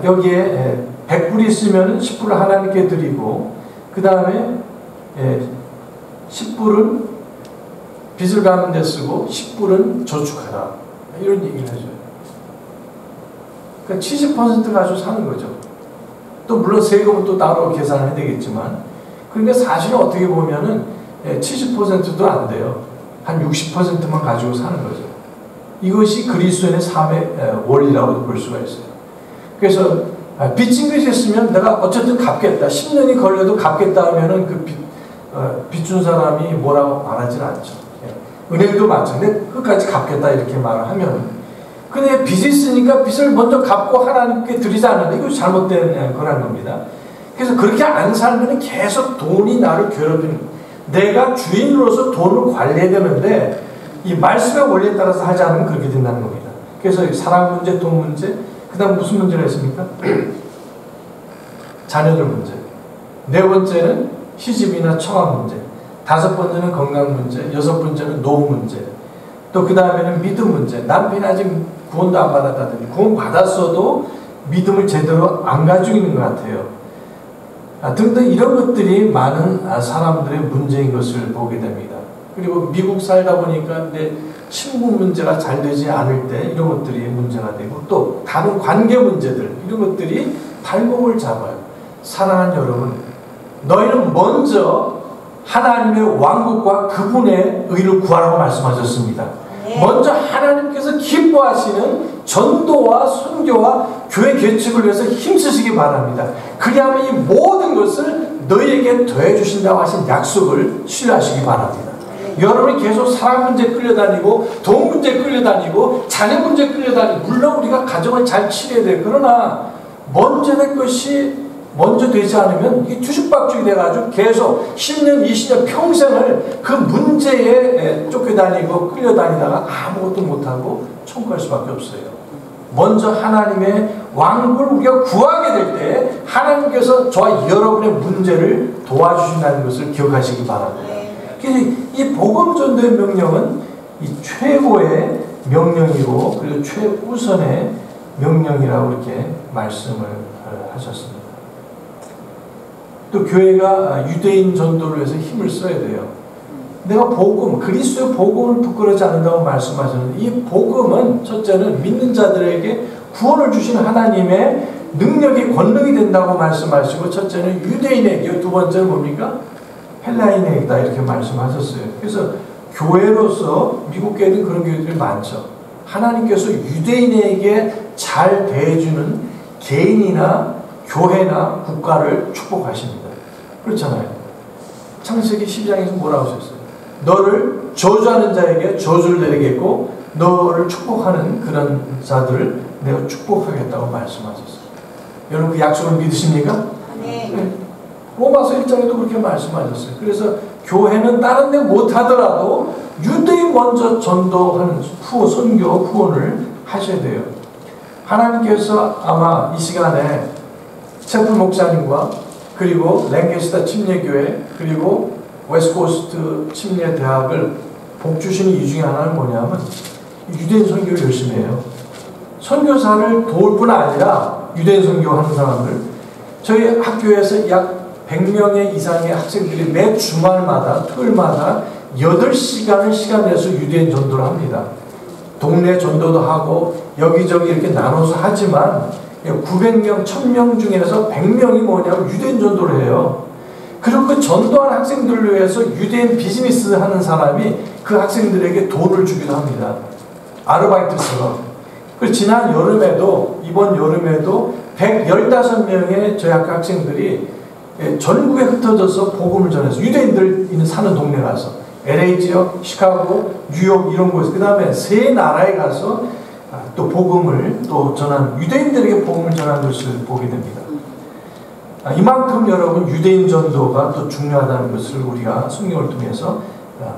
여기에 100불이 있으면은 10불을 하나님께 드리고, 그 다음에 10불은 빚을 갚는 데 쓰고 10불은 저축하라, 이런 얘기를 해줘요. 그러니까 70% 가지고 사는 거죠. 또 물론 세금은 또 따로 계산을 해야 되겠지만, 그러니까 사실은 어떻게 보면은 70%도 안 돼요. 한 60%만 가지고 사는 거죠. 이것이 그리스도인의 삶의 원리라고 볼 수가 있어요. 그래서 빚진 것이 있으면 내가 어쨌든 갚겠다, 10년이 걸려도 갚겠다 하면은 그 빚준 사람이 뭐라고 말하지 않죠. 은행도 마찬가지. 끝까지 갚겠다 이렇게 말을 하면, 근데 빚이 있으니까 빚을 먼저 갚고 하나님께 드리지 않는다. 이거 잘못된 거라는 겁니다. 그래서 그렇게 안 살면 계속 돈이 나를 괴롭히는, 내가 주인으로서 돈을 관리해야 되는데 이 말씀의 원리에 따라서 하지 않으면 그렇게 된다는 겁니다. 그래서 사랑 문제, 돈 문제, 그 다음 무슨 문제가 있습니까? 자녀들 문제. 네 번째는 시집이나 처가 문제. 다섯 번째는 건강 문제. 여섯 번째는 노후 문제. 또 그 다음에는 믿음 문제. 남편이 아직 구원도 안 받았다든지, 구원 받았어도 믿음을 제대로 안 가지고 있는 것 같아요. 등등 이런 것들이 많은 사람들의 문제인 것을 보게 됩니다. 그리고 미국 살다 보니까 내 친구 문제가 잘 되지 않을 때 이런 것들이 문제가 되고, 또 다른 관계 문제들, 이런 것들이 발목을 잡아요. 사랑하는 여러분, 너희는 먼저 하나님의 왕국과 그분의 의를 구하라고 말씀하셨습니다. 먼저 하나님께서 기뻐하시는 전도와 선교와 교회 개척을 위해서 힘쓰시기 바랍니다. 그리하면 이 모든 것을 너희에게 더해주신다고 하신 약속을 신뢰하시기 바랍니다. 여러분이 계속 사랑 문제 끌려다니고, 돈 문제 끌려다니고, 자녀 문제 끌려다니고, 물론 우리가 가정을 잘 치러야 돼요. 그러나 먼저 될 것이 먼저 되지 않으면 이 주죽박죽이 돼가지고 계속 10년, 20년 평생을 그 문제에 쫓겨다니고 끌려다니다가 아무것도 못하고 청구할 수밖에 없어요. 먼저 하나님의 왕국을 우리가 구하게 될 때 하나님께서 저와 여러분의 문제를 도와주신다는 것을 기억하시기 바랍니다. 그래서 이 복음 전도의 명령은 이 최고의 명령이고, 그리고 최우선의 명령이라고 이렇게 말씀을 하셨습니다. 또 교회가 유대인 전도를 위해서 힘을 써야 돼요. 내가 복음, 그리스도의 복음을 부끄러워하지 않는다고 말씀하셨는데, 이 복음은 첫째는 믿는 자들에게 구원을 주신 하나님의 능력이, 권능이 된다고 말씀하시고, 첫째는 유대인에게, 두 번째는 뭡니까? 헬라인에게다 이렇게 말씀하셨어요. 그래서 교회로서, 미국 교회는 그런 교회들이 많죠. 하나님께서 유대인에게 잘 대해주는 개인이나 교회나 국가를 축복하십니다. 그렇잖아요. 창세기 12장에서 뭐라고 하셨어요? 너를 저주하는 자에게 저주를 내리겠고, 너를 축복하는 그런 자들을 내가 축복하겠다고 말씀하셨어요. 여러분 그 약속을 믿으십니까? 네. 로마서 1장에도 그렇게 말씀하셨어요. 그래서 교회는 다른 데 못하더라도 유대인 먼저 전도하는 선교 후원을 하셔야 돼요. 하나님께서 아마 이 시간에 채플 목사님과, 그리고 랭캐스터 침례교회, 그리고 웨스트코스트 침례대학을 복주시는 이유 중에 하나는 뭐냐면 유대인 선교를 열심히 해요. 선교사를 도울 뿐 아니라 유대인 선교하는 사람들, 저희 학교에서 약 100명의 이상의 학생들이 매 주말마다, 토요일마다 8시간을 시간 내서 유대인 전도를 합니다. 동네 전도도 하고 여기저기 이렇게 나눠서 하지만 900명, 1000명 중에서 100명이 뭐냐면 유대인 전도를 해요. 그리고 그 전도한 학생들을 위해서 유대인 비즈니스 하는 사람이 그 학생들에게 돈을 주기도 합니다. 아르바이트처럼. 그리고 지난 여름에도, 이번 여름에도 115명의 저희 학교 학생들이 전국에 흩어져서 복음을 전해서, 유대인들 있는 사는 동네 가서, LA 지역, 시카고, 뉴욕 이런 곳, 그 다음에 세 나라에 가서 또 복음을 또 전한, 유대인들에게 복음을 전하는 것을 보게 됩니다. 이만큼 여러분 유대인 전도가 또 중요하다는 것을 우리가 성경을 통해서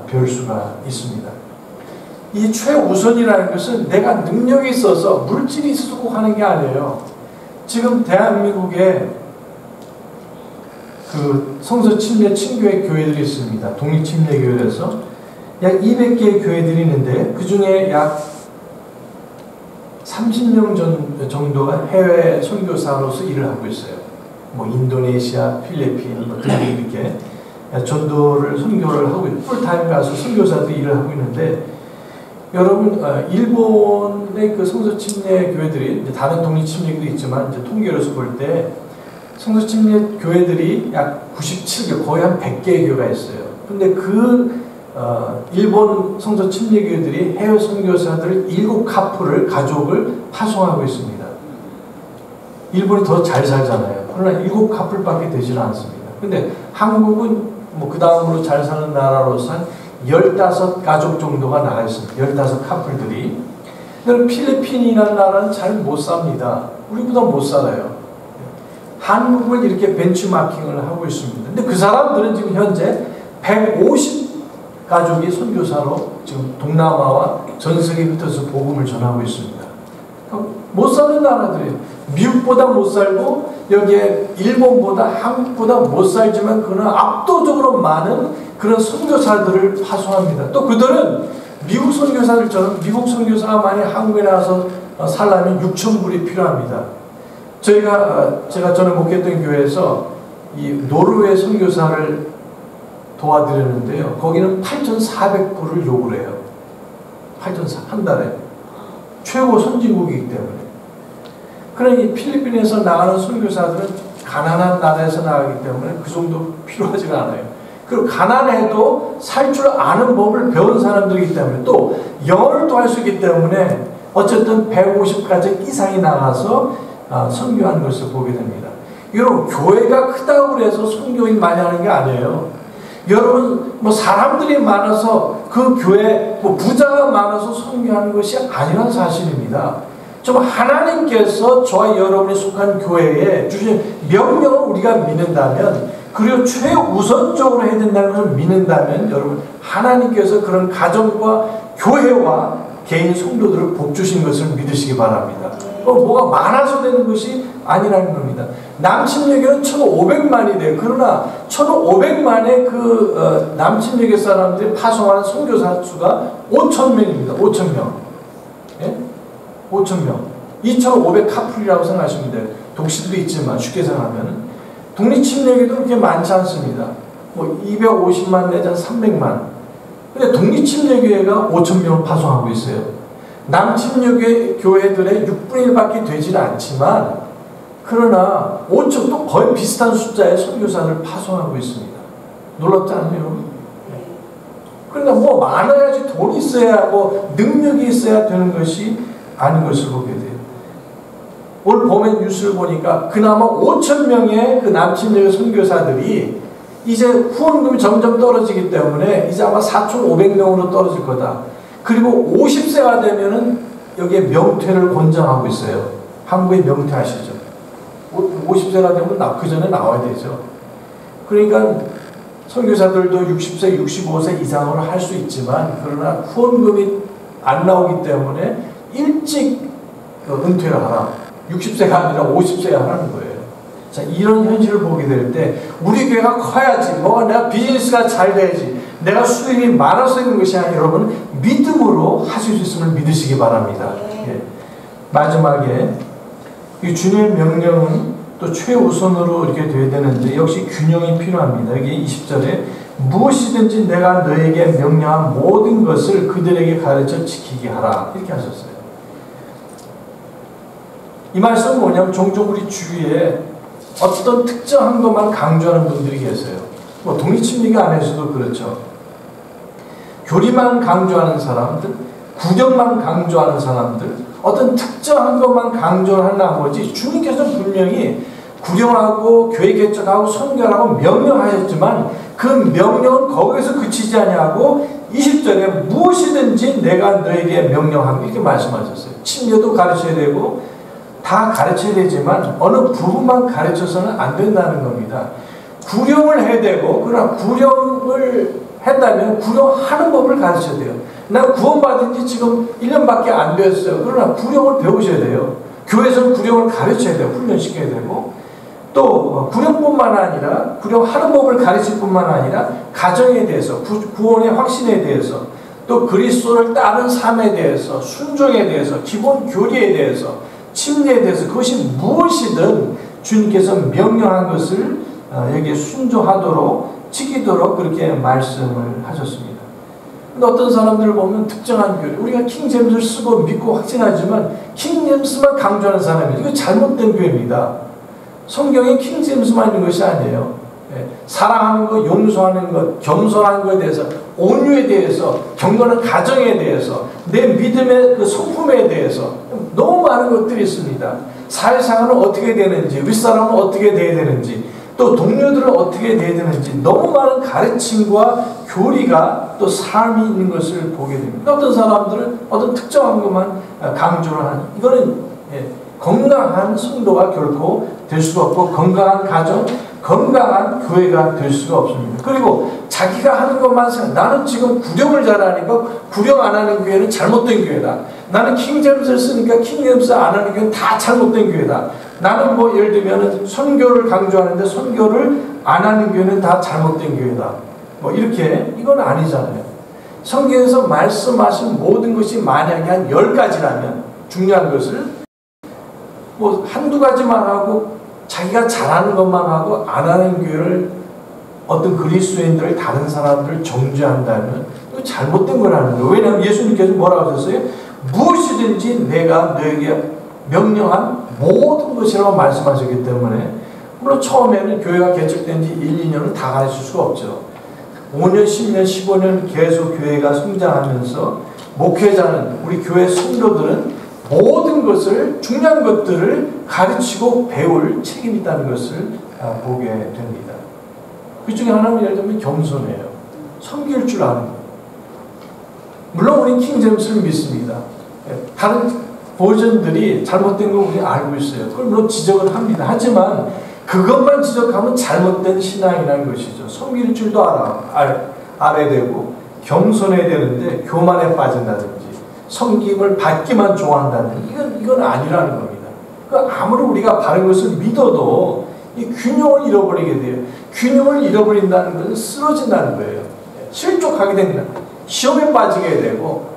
배울 수가 있습니다. 이 최우선이라는 것은 내가 능력이 있어서, 물질이 있어서 꼭 하는 게 아니에요. 지금 대한민국에 그 성서 침례 친교회 교회들이 있습니다. 독립 침례교회에서 약 200개의 교회들이 있는데, 그 중에 약 30명 정도가 해외 선교사로서 일을 하고 있어요. 뭐 인도네시아, 필리핀 뭐 등등 이렇게 전도를, 선교를 하고 있고, 풀타임 가서 선교사들이 일을 하고 있는데, 여러분 일본의 그 성서 침례 교회들이, 이제 다른 독립 침례교도 있지만 이제 통계로서 볼 때 성서 침례 교회들이 약 97개, 거의 한 100개의 교회가 있어요. 근데 그 일본 성서 침례교회들이 해외 선교사들 7카풀을, 가족을 파송하고 있습니다. 일본이 더 잘 살잖아요. 그러나 7카풀밖에 되지는 않습니다. 근데 한국은 뭐 그 다음으로 잘 사는 나라로서 한 15가족 정도가 나가 있습니다. 15 커플들이. 근데 필리핀이라는 나라는 잘 못 삽니다. 우리보다 못 살아요. 한국을 이렇게 벤치마킹을 하고 있습니다. 근데 그 사람들은 지금 현재 150가족이 선교사로 지금 동남아와 전 세계에 흩어서 복음을 전하고 있습니다. 못 사는 나라들이에요. 미국보다 못 살고 여기에 일본보다 한국보다 못 살지만 그는 압도적으로 많은 그런 선교사들을 파송합니다. 또 그들은 미국 선교사들처럼 미국 선교사가 만약 한국에 나와서 살려면 6,000불이 필요합니다. 제가 전에 목회했던 교회에서 이 노르웨이 선교사를 도와드렸는데요. 거기는 8,400불을 요구를 해요. 8,400 한 달에. 최고 선진국이기 때문에. 그러니 이 필리핀에서 나가는 선교사들은 가난한 나라에서 나가기 때문에 그 정도 필요하지가 않아요. 그리고 가난해도 살 줄 아는 법을 배운 사람들이기 때문에 또 영어를 또 할 수 있기 때문에 어쨌든 150가족 이상이 나가서 선교하는 것을 보게 됩니다. 여러분 교회가 크다고 해서 선교인 많이 하는 게 아니에요. 여러분 뭐 사람들이 많아서 그 교회 뭐 부자가 많아서 선교하는 것이 아니란 사실입니다. 좀 하나님께서 저와 여러분이 속한 교회에 주신 명령을 우리가 믿는다면 그리고 최우선적으로 해야 된다는 것을 믿는다면 여러분 하나님께서 그런 가정과 교회와 개인 성도들을 복 주신 것을 믿으시기 바랍니다. 뭐가 많아서 되는 것이 아니라는 겁니다. 남침역에는 1,500만이 돼요. 그러나 1,500만의 그 남침역의 사람들이 파송하는 선교사 수가 5,000명입니다. 5,000명. 예? 5,000명. 2,500 카풀이라고 생각하시면 돼요. 독시들이 있지만 쉽게 생각하면 독립침례교회도 그렇게 많지 않습니다. 뭐 250만 내지 300만. 근데 독립침례교회가 5,000명을 파송하고 있어요. 남침례교회 교회들의 6분의 1밖에 되지는 않지만 그러나 5,000도 거의 비슷한 숫자의 선교사를 파송하고 있습니다. 놀랍지 않나요? 그러니까 뭐 많아야지 돈이 있어야 하고 능력이 있어야 되는 것이 아닌 것을 보게 돼요. 오늘 봄에 뉴스를 보니까 그나마 5,000명의 그 남침례교 선교사들이 이제 후원금이 점점 떨어지기 때문에 이제 아마 4,500명으로 떨어질 거다. 그리고 50세가 되면은 여기에 명퇴를 권장하고 있어요. 한국에 명퇴하시죠. 50세가 되면 그 전에 나와야 되죠. 그러니까 선교사들도 60세, 65세 이상으로 할 수 있지만 그러나 후원금이 안 나오기 때문에 일찍 은퇴를 하라. 60세가 아니라 50세가 하라는 거예요. 자, 이런 현실을 보게 될 때 우리 교회가 커야지, 뭐가 내가 비즈니스가 잘 돼야지, 내가 수입이 많아서 있는 것이 아니라 여러분 믿음으로 하실 수 있음을 믿으시기 바랍니다. 예. 마지막에 이 주님의 명령은 또 최우선으로 이렇게 돼야 되는데 역시 균형이 필요합니다. 여기 20절에 무엇이든지 내가 너에게 명령한 모든 것을 그들에게 가르쳐 지키게 하라 이렇게 하셨어요. 이 말씀은 뭐냐면 종종 우리 주위에 어떤 특정한 것만 강조하는 분들이 계세요. 뭐 독립침례교 안에서도 그렇죠. 교리만 강조하는 사람들, 구경만 강조하는 사람들, 어떤 특정한 것만 강조한 나머지 주님께서는 분명히 구경하고 교회 개척하고 선교하라고 명령하셨지만 그 명령은 거기에서 그치지 아니하고 20절에 무엇이든지 내가 너에게 명령하고 이렇게 말씀하셨어요. 침례도 가르쳐야 되고 다 가르쳐야 되지만 어느 부분만 가르쳐서는 안 된다는 겁니다. 구령을 해야 되고 그러나 구령을 한다면 구령하는 법을 가르쳐야 돼요. 난 구원받은 지 지금 1년밖에 안 됐어요. 그러나 구령을 배우셔야 돼요. 교회에서는 구령을 가르쳐야 돼요. 훈련시켜야 되고 또 구령뿐만 아니라 구령하는 법을 가르칠 뿐만 아니라 가정에 대해서 구원의 확신에 대해서 또 그리스도를 따른 삶에 대해서 순종에 대해서 기본 교리에 대해서 침례에 대해서 그것이 무엇이든 주님께서 명령한 것을 여기에 순종하도록 지키도록 그렇게 말씀을 하셨습니다. 근데 어떤 사람들을 보면 특정한 교리, 우리가 킹제임스를 쓰고 믿고 확신하지만 킹제임스만 강조하는 사람이에요. 이거 잘못된 교회입니다. 성경에 킹제임스만 있는 것이 아니에요. 사랑하는 것, 용서하는 것, 겸손한 것에 대해서, 온유에 대해서, 경건한 가정에 대해서, 내 믿음의 그 성품에 대해서 너무 많은 것들이 있습니다. 사회생활은 어떻게 되는지, 윗사람은 어떻게 돼야 되는지, 또 동료들은 어떻게 돼야 되는지 너무 많은 가르침과 교리가 또 삶이 있는 것을 보게 됩니다. 어떤 사람들은 어떤 특정한 것만 강조를 하는, 이거는 건강한 성도가 결코 될 수가 없고 건강한 가정, 건강한 교회가 될 수가 없습니다. 그리고 자기가 하는 것만 생각, 나는 지금 구령을 잘하니까 구령 안 하는 교회는 잘못된 교회다. 나는 킹제임스를 쓰니까 킹제임스 안 하는 교회는 다 잘못된 교회다. 나는 뭐 예를 들면 선교를 강조하는데 선교를 안 하는 교회는 다 잘못된 교회다. 뭐 이렇게, 이건 아니잖아요. 성경에서 말씀하신 모든 것이 만약에 한 10가지라면 중요한 것을 뭐 한두 가지만 하고 자기가 잘하는 것만 하고 안 하는 교회를 어떤 그리스도인들 다른 사람들을 정죄한다면 이거 잘못된 거라는 거예요. 왜냐하면 예수님께서 뭐라고 하셨어요? 무엇이든지 내가 너에게 명령한 모든 것이라고 말씀하셨기 때문에, 물론 처음에는 교회가 개척된 지 1, 2년은 다 가르칠 수가 없죠. 5년, 10년, 15년 계속 교회가 성장하면서 목회자는, 우리 교회 성도들은 모든 것을, 중요한 것들을 가르치고 배울 책임이 있다는 것을 보게 됩니다. 그 중에 하나는 예를 들면 겸손해요. 섬길 줄 아는 것. 물론 우리는 킹제임스를 믿습니다. 다른 버전들이 잘못된 걸 우리는 알고 있어요. 그걸 물론 지적을 합니다. 하지만 그것만 지적하면 잘못된 신앙이라는 것이죠. 섬길 줄도 알아야 되고 겸손해야 되는데 교만에 빠진다든지 섬김을 받기만 좋아한다든지 이건 아니라는 겁니다. 아무리 우리가 바른 것을 믿어도 이 균형을 잃어버리게 돼요. 균형을 잃어버린다는 것은 쓰러진다는 거예요. 실족하게 됩니다. 시험에 빠지게 되고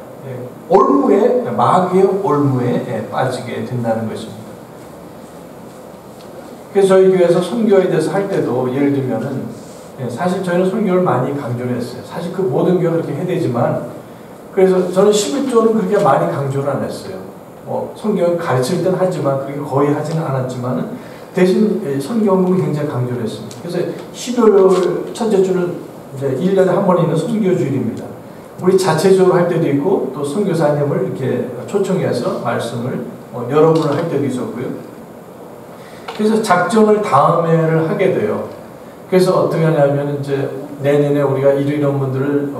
올무에, 마귀의 올무에 빠지게 된다는 것입니다. 그래서 저희 교회에서 선교에 대해서 할 때도 예를 들면은 사실 저희는 선교를 많이 강조를 했어요. 사실 그 모든 교회가 그렇게 해야 되지만, 그래서 저는 11조는 그렇게 많이 강조를 안 했어요. 선교를 가르칠 때는 하지만 그게 거의 하지는 않았지만 대신 선교헌금을 굉장히 강조를 했습니다. 그래서 12월 첫째 주는 이제 1년에 한 번 있는 선교주일입니다. 우리 자체적으로 할 때도 있고 또 선교사님을 이렇게 초청해서 말씀을 여러 분을 할 때도 있었고요. 그래서 작정을 다음 해를 하게 돼요. 그래서 어떻게 하냐면 이제 내년에 우리가 이런 분들을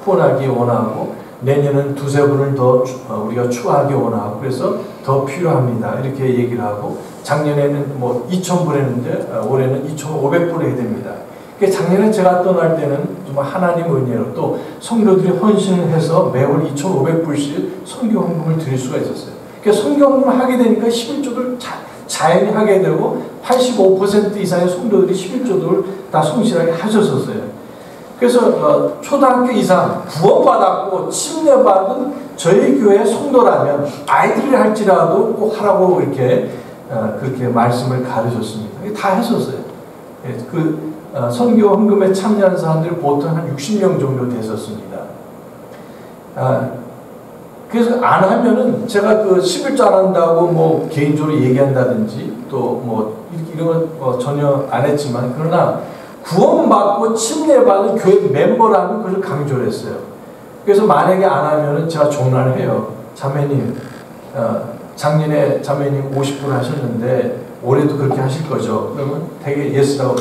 후원하기 원하고 내년은 두세 분을 더 우리가 추가하기 원하고 그래서 더 필요합니다. 이렇게 얘기를 하고 작년에는 뭐 2,000불 했는데 올해는 2,500불 해야 됩니다. 작년에 제가 떠날 때는 정말 하나님 은혜로 또 성도들이 헌신을 해서 매월 2,500불씩 선교헌금을 드릴 수가 있었어요. 그러니까 선교헌금을 하게 되니까 11조를 자연히 하게 되고 85% 이상의 성도들이 11조를 다 성실하게 하셨었어요. 그래서 초등학교 이상 구원받았고 침례받은 저희 교회 성도라면 아이들이 할지라도 꼭 하라고 이렇게 그렇게 말씀을 가르쳤습니다. 다 했었어요. 선교 헌금에 참여한 사람들이 보통 한 60명 정도 됐었습니다. 그래서 안 하면은 제가 11조 안 한다고 뭐 개인적으로 얘기한다든지 또 뭐 이런 거 전혀 안 했지만, 그러나 구원받고 침례받은 교회 멤버라면 그걸 강조를 했어요. 그래서 만약에 안 하면은 제가 종란을 해요. 자매님, 작년에 자매님 50불 하셨는데 올해도 그렇게 하실 거죠? 그러면 되게 예스라고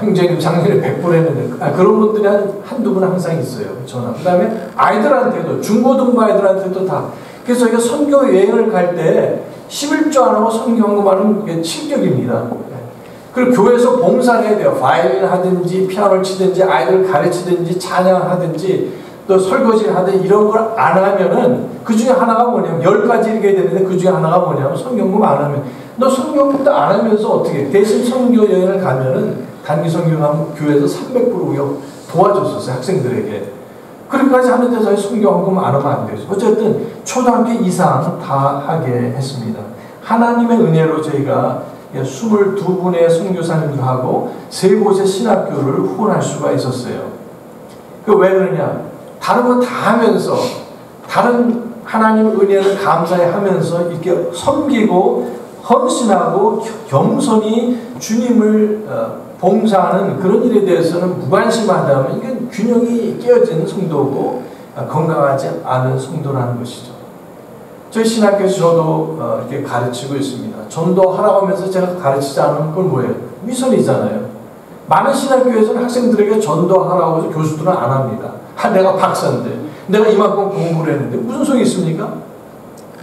형제님 작년에 100불 했는데 그런 분들이 한두 분 항상 있어요. 전화. 그 다음에 아이들한테도 중고등부 아이들한테도 다. 그래서 저희가 선교 여행을 갈 때 11조 안 하고 선교헌금 하는 게 실격입니다. 그리고 교회에서 봉사를 해야 돼요. 바이올린 하든지 피아노를 치든지 아이들을 가르치든지 찬양하든지 또 설거지를 하든지 이런 걸 안 하면은 그 중에 하나가 뭐냐면 10가지 이렇게 되는데 그 중에 하나가 뭐냐면 선교헌금 안 하면 너 선교헌금도 안 하면서 어떻게 대신 선교 여행을 가면은 단기 선교하면 교회에서 300불 도와줬었어요. 학생들에게. 그렇게까지 하는데 저희 선교헌금 안 하면 안 되죠. 어쨌든 초등학교 이상 다 하게 했습니다. 하나님의 은혜로 저희가 22분의 선교사님들하고 3곳의 신학교를 후원할 수가 있었어요. 왜 그러냐? 다른 거 다 하면서 다른 하나님의 은혜를 감사해 하면서 이렇게 섬기고 헌신하고 겸손히 주님을 봉사하는 그런 일에 대해서는 무관심하다면 이건 균형이 깨어진 성도고 건강하지 않은 성도라는 것이죠. 저희 신학교에서 저도 이렇게 가르치고 있습니다. 전도하라고 하면서 제가 가르치지 않으면 그건 뭐예요? 위선이잖아요. 많은 신학교에서는 학생들에게 전도하라고 해서 교수들은 안 합니다. 내가 박사인데, 내가 이만큼 공부를 했는데 무슨 소용이 있습니까?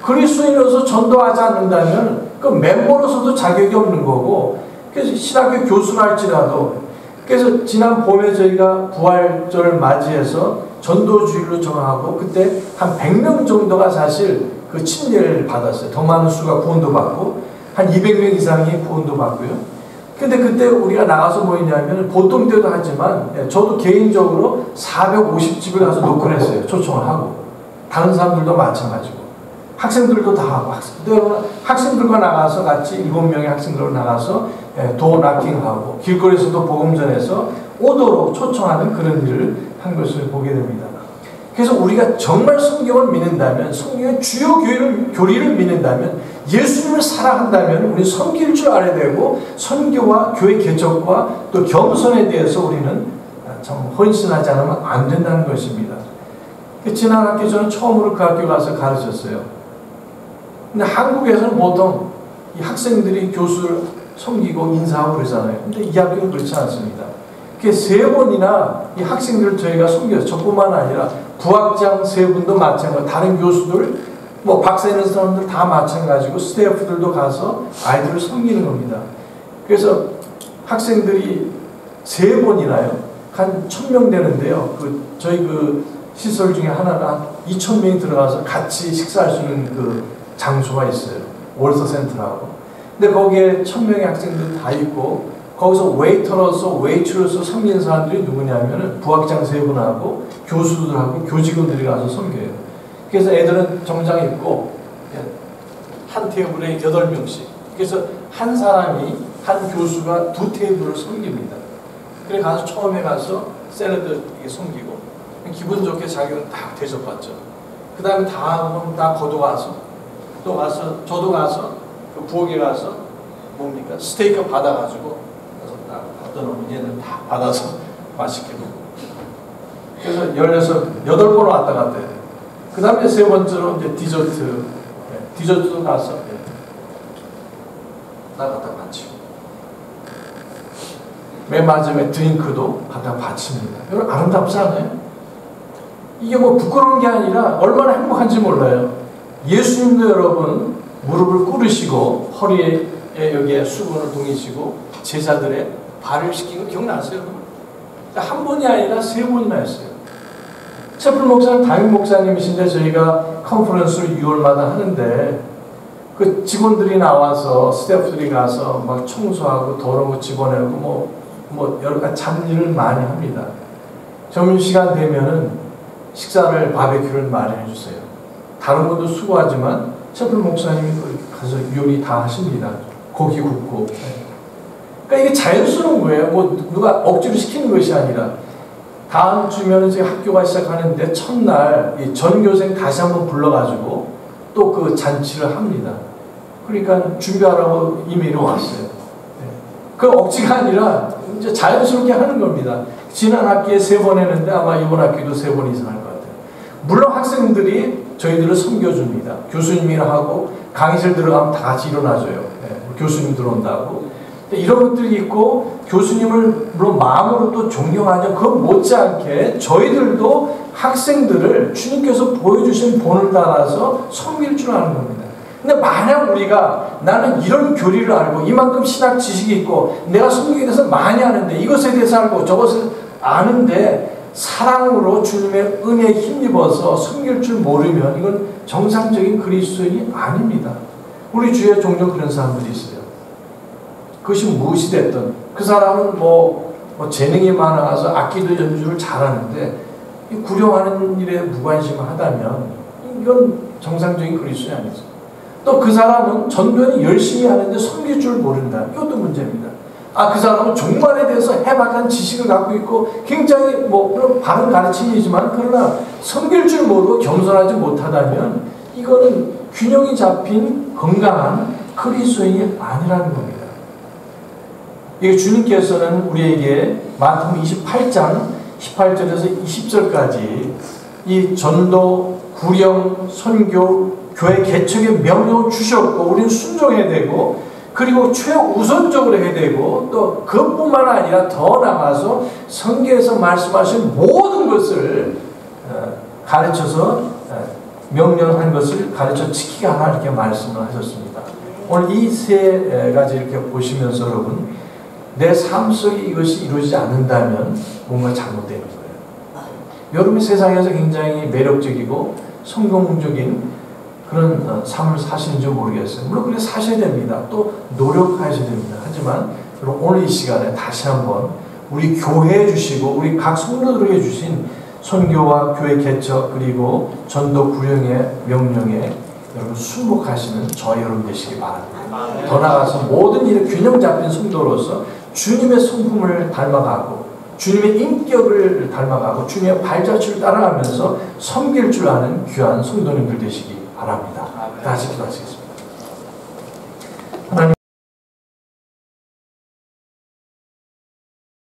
그리스도인으로서 전도하지 않는다면 그 멤버로서도 자격이 없는 거고, 그래서 신학교 교수를 할지라도, 그래서 지난 봄에 저희가 부활절을 맞이해서 전도주일로 정하고 그때 한 100명 정도가 사실 그 침례를 받았어요. 더 많은 수가 구원도 받고 한 200명 이상이 구원도 받고요. 근데 그때 우리가 나가서 뭐 했냐면 보통 때도 하지만 저도 개인적으로 450집을 가서 노크를 했어요. 초청을 하고. 다른 사람들도 마찬가지고. 학생들도 다 하고. 학생들과 나가서 같이 7명의 학생들과 나가서 도 나킹하고 길거리에서도 복음 전해서 오도록 초청하는 그런 일을 한 것을 보게 됩니다. 그래서 우리가 정말 성경을 믿는다면, 성경의 주요 교리를 믿는다면, 예수님을 사랑한다면 우리 섬길 줄 알아야 되고, 선교와 교회 개척과 또 겸손에 대해서 우리는 참 헌신하지 않으면 안 된다는 것입니다. 지난 학기 저는 처음으로 그 학교 가서 가르쳤어요. 근데 한국에서는 보통 이 학생들이 교수를 섬기고 인사하고 그러잖아요. 근데 이 학교는 그렇지 않습니다. 세 번이나 이 학생들을 저희가 섬겼어요. 저뿐만 아니라 부학장 세 분도 마찬가지고, 다른 교수들, 뭐 박사 있는 사람들 다 마찬가지고, 스태프들도 가서 아이들을 섬기는 겁니다. 그래서 학생들이 세 번이나요, 한 1000명 되는데요. 저희 그 시설 중에 하나가 2000명이 들어가서 같이 식사할 수 있는 그 장소가 있어요. 월서 센터라고. 근데 거기에 1000명의 학생들 다 있고, 거기서 웨이터로서 웨이트로서 섬기는 사람들이 누구냐면은 부학장 세 분하고 교수들하고 교직원들이 가서 섬겨요. 그래서 애들은 정장 입고 한 테이블에 8명씩. 그래서 한 사람이, 한 교수가 2테이블을 섬깁니다. 그래 가서 처음에 가서 샐러드 섬기고 기분 좋게 자기는 딱 대접받죠. 그 다음에 다음은 다 거둬가서 또 가서, 저도 가서 그 부엌에 가서 뭡니까? 스테이크 받아가지고 어떤 얘는 다 받아서 맛있게 먹고. 그래서 8번 왔다 갔다 해요. 그 다음에 세 번째로 이제 디저트도 가서 나갔다 바치고. 맨 마지막에 드링크도 갖다 바칩니다. 여러분 아름답지 않아요? 이게 뭐 부끄러운 게 아니라 얼마나 행복한지 몰라요. 예수님도 여러분 무릎을 꿇으시고 허리에 여기에 수건을 동이시고 제자들의 발을 씻긴 거 기억나세요? 한 번이 아니라 3번이나 했어요. 채플 목사는 담임 목사님이신데 저희가 컨퍼런스를 6월마다 하는데 그 직원들이 나와서 스태프들이 가서 막 청소하고 더러운 거 집어내고 뭐 여러 가지 잡일을 많이 합니다. 점심시간 되면은 식사를 바베큐를 마련해 주세요. 다른 분도 수고하지만 채플 목사님이 가서 요리 다 하십니다. 고기 굽고. 그러니까 이게 자연스러운 거예요. 뭐 누가 억지로 시키는 것이 아니라. 다음 주면은 이제 학교가 시작하는데 첫날 이 전교생 다시 한번 불러가지고 또 그 잔치를 합니다. 그러니까 준비하라고 이메일이 왔어요. 그 억지가 아니라 이제 자연스럽게 하는 겁니다. 지난 학기에 3번 했는데 아마 이번 학기도 3번 이상 할 것 같아요. 물론 학생들이 저희들을 섬겨줍니다. 교수님이랑 하고 강의실 들어가면 다 같이 일어나줘요. 교수님 들어온다고. 이런 것들이 있고 교수님을 물론 마음으로 또 존경하죠. 그것 못지않게 저희들도 학생들을 주님께서 보여주신 본을 따라서 섬길 줄 아는 겁니다. 근데 만약 우리가 나는 이런 교리를 알고 이만큼 신학 지식이 있고 내가 섬기에 대해서 많이 아는데 이것에 대해서 알고 저것을 아는데 사랑으로 주님의 은혜에 힘입어서 섬길 줄 모르면 이건 정상적인 그리스도인이 아닙니다. 우리 주위에 종종 그런 사람들이 있어요. 그것이 무엇이 됐든 그 사람은 뭐 재능이 많아서 악기도 연주를 잘하는데 구령하는 일에 무관심을 하다면 이건 정상적인 그리스도인이 아니죠. 또 그 사람은 전도는 열심히 하는데 섬길 줄 모른다. 이것도 문제입니다. 그 사람은 종말에 대해서 해박한 지식을 갖고 있고 굉장히 뭐 바른 가르침이지만 그러나 섬길 줄 모르고 겸손하지 못하다면 이거는 균형이 잡힌 건강한 그리스도인이 아니라는 겁니다. 이게 주님께서는 우리에게 마태복음 28장 18절에서 20절까지 이 전도, 구령, 선교, 교회 개척의 명령을 주셨고 우리는 순종해야 되고 그리고 최우선적으로 해야 되고 또 그것뿐만 아니라 더 나아가서 성경에서 말씀하신 모든 것을 가르쳐서 명령한 것을 가르쳐 지키게 하라 이렇게 말씀을 하셨습니다. 오늘 이 세 가지 이렇게 보시면서 여러분 내 삶 속에 이것이 이루어지지 않는다면 뭔가 잘못되는 거예요. 여러분이 세상에서 굉장히 매력적이고 성공적인 그런 삶을 사시는지 모르겠어요. 물론 그렇게 사셔야 됩니다. 또 노력하셔야 됩니다. 하지만 오늘 이 시간에 다시 한번 우리 교회에 주시고 우리 각 성도들에게 주신 선교와 교회 개척 그리고 전도 구령의 명령에 여러분 순복하시는 저희 여러분 되시기 바랍니다. 더 나아가서 모든 일에 균형 잡힌 성도로서 주님의 성품을 닮아가고 주님의 인격을 닮아가고 주님의 발자취를 따라가면서 섬길 줄 아는 귀한 성도님들 되시기 바랍니다. 다시 기도하시겠습니다. 하나님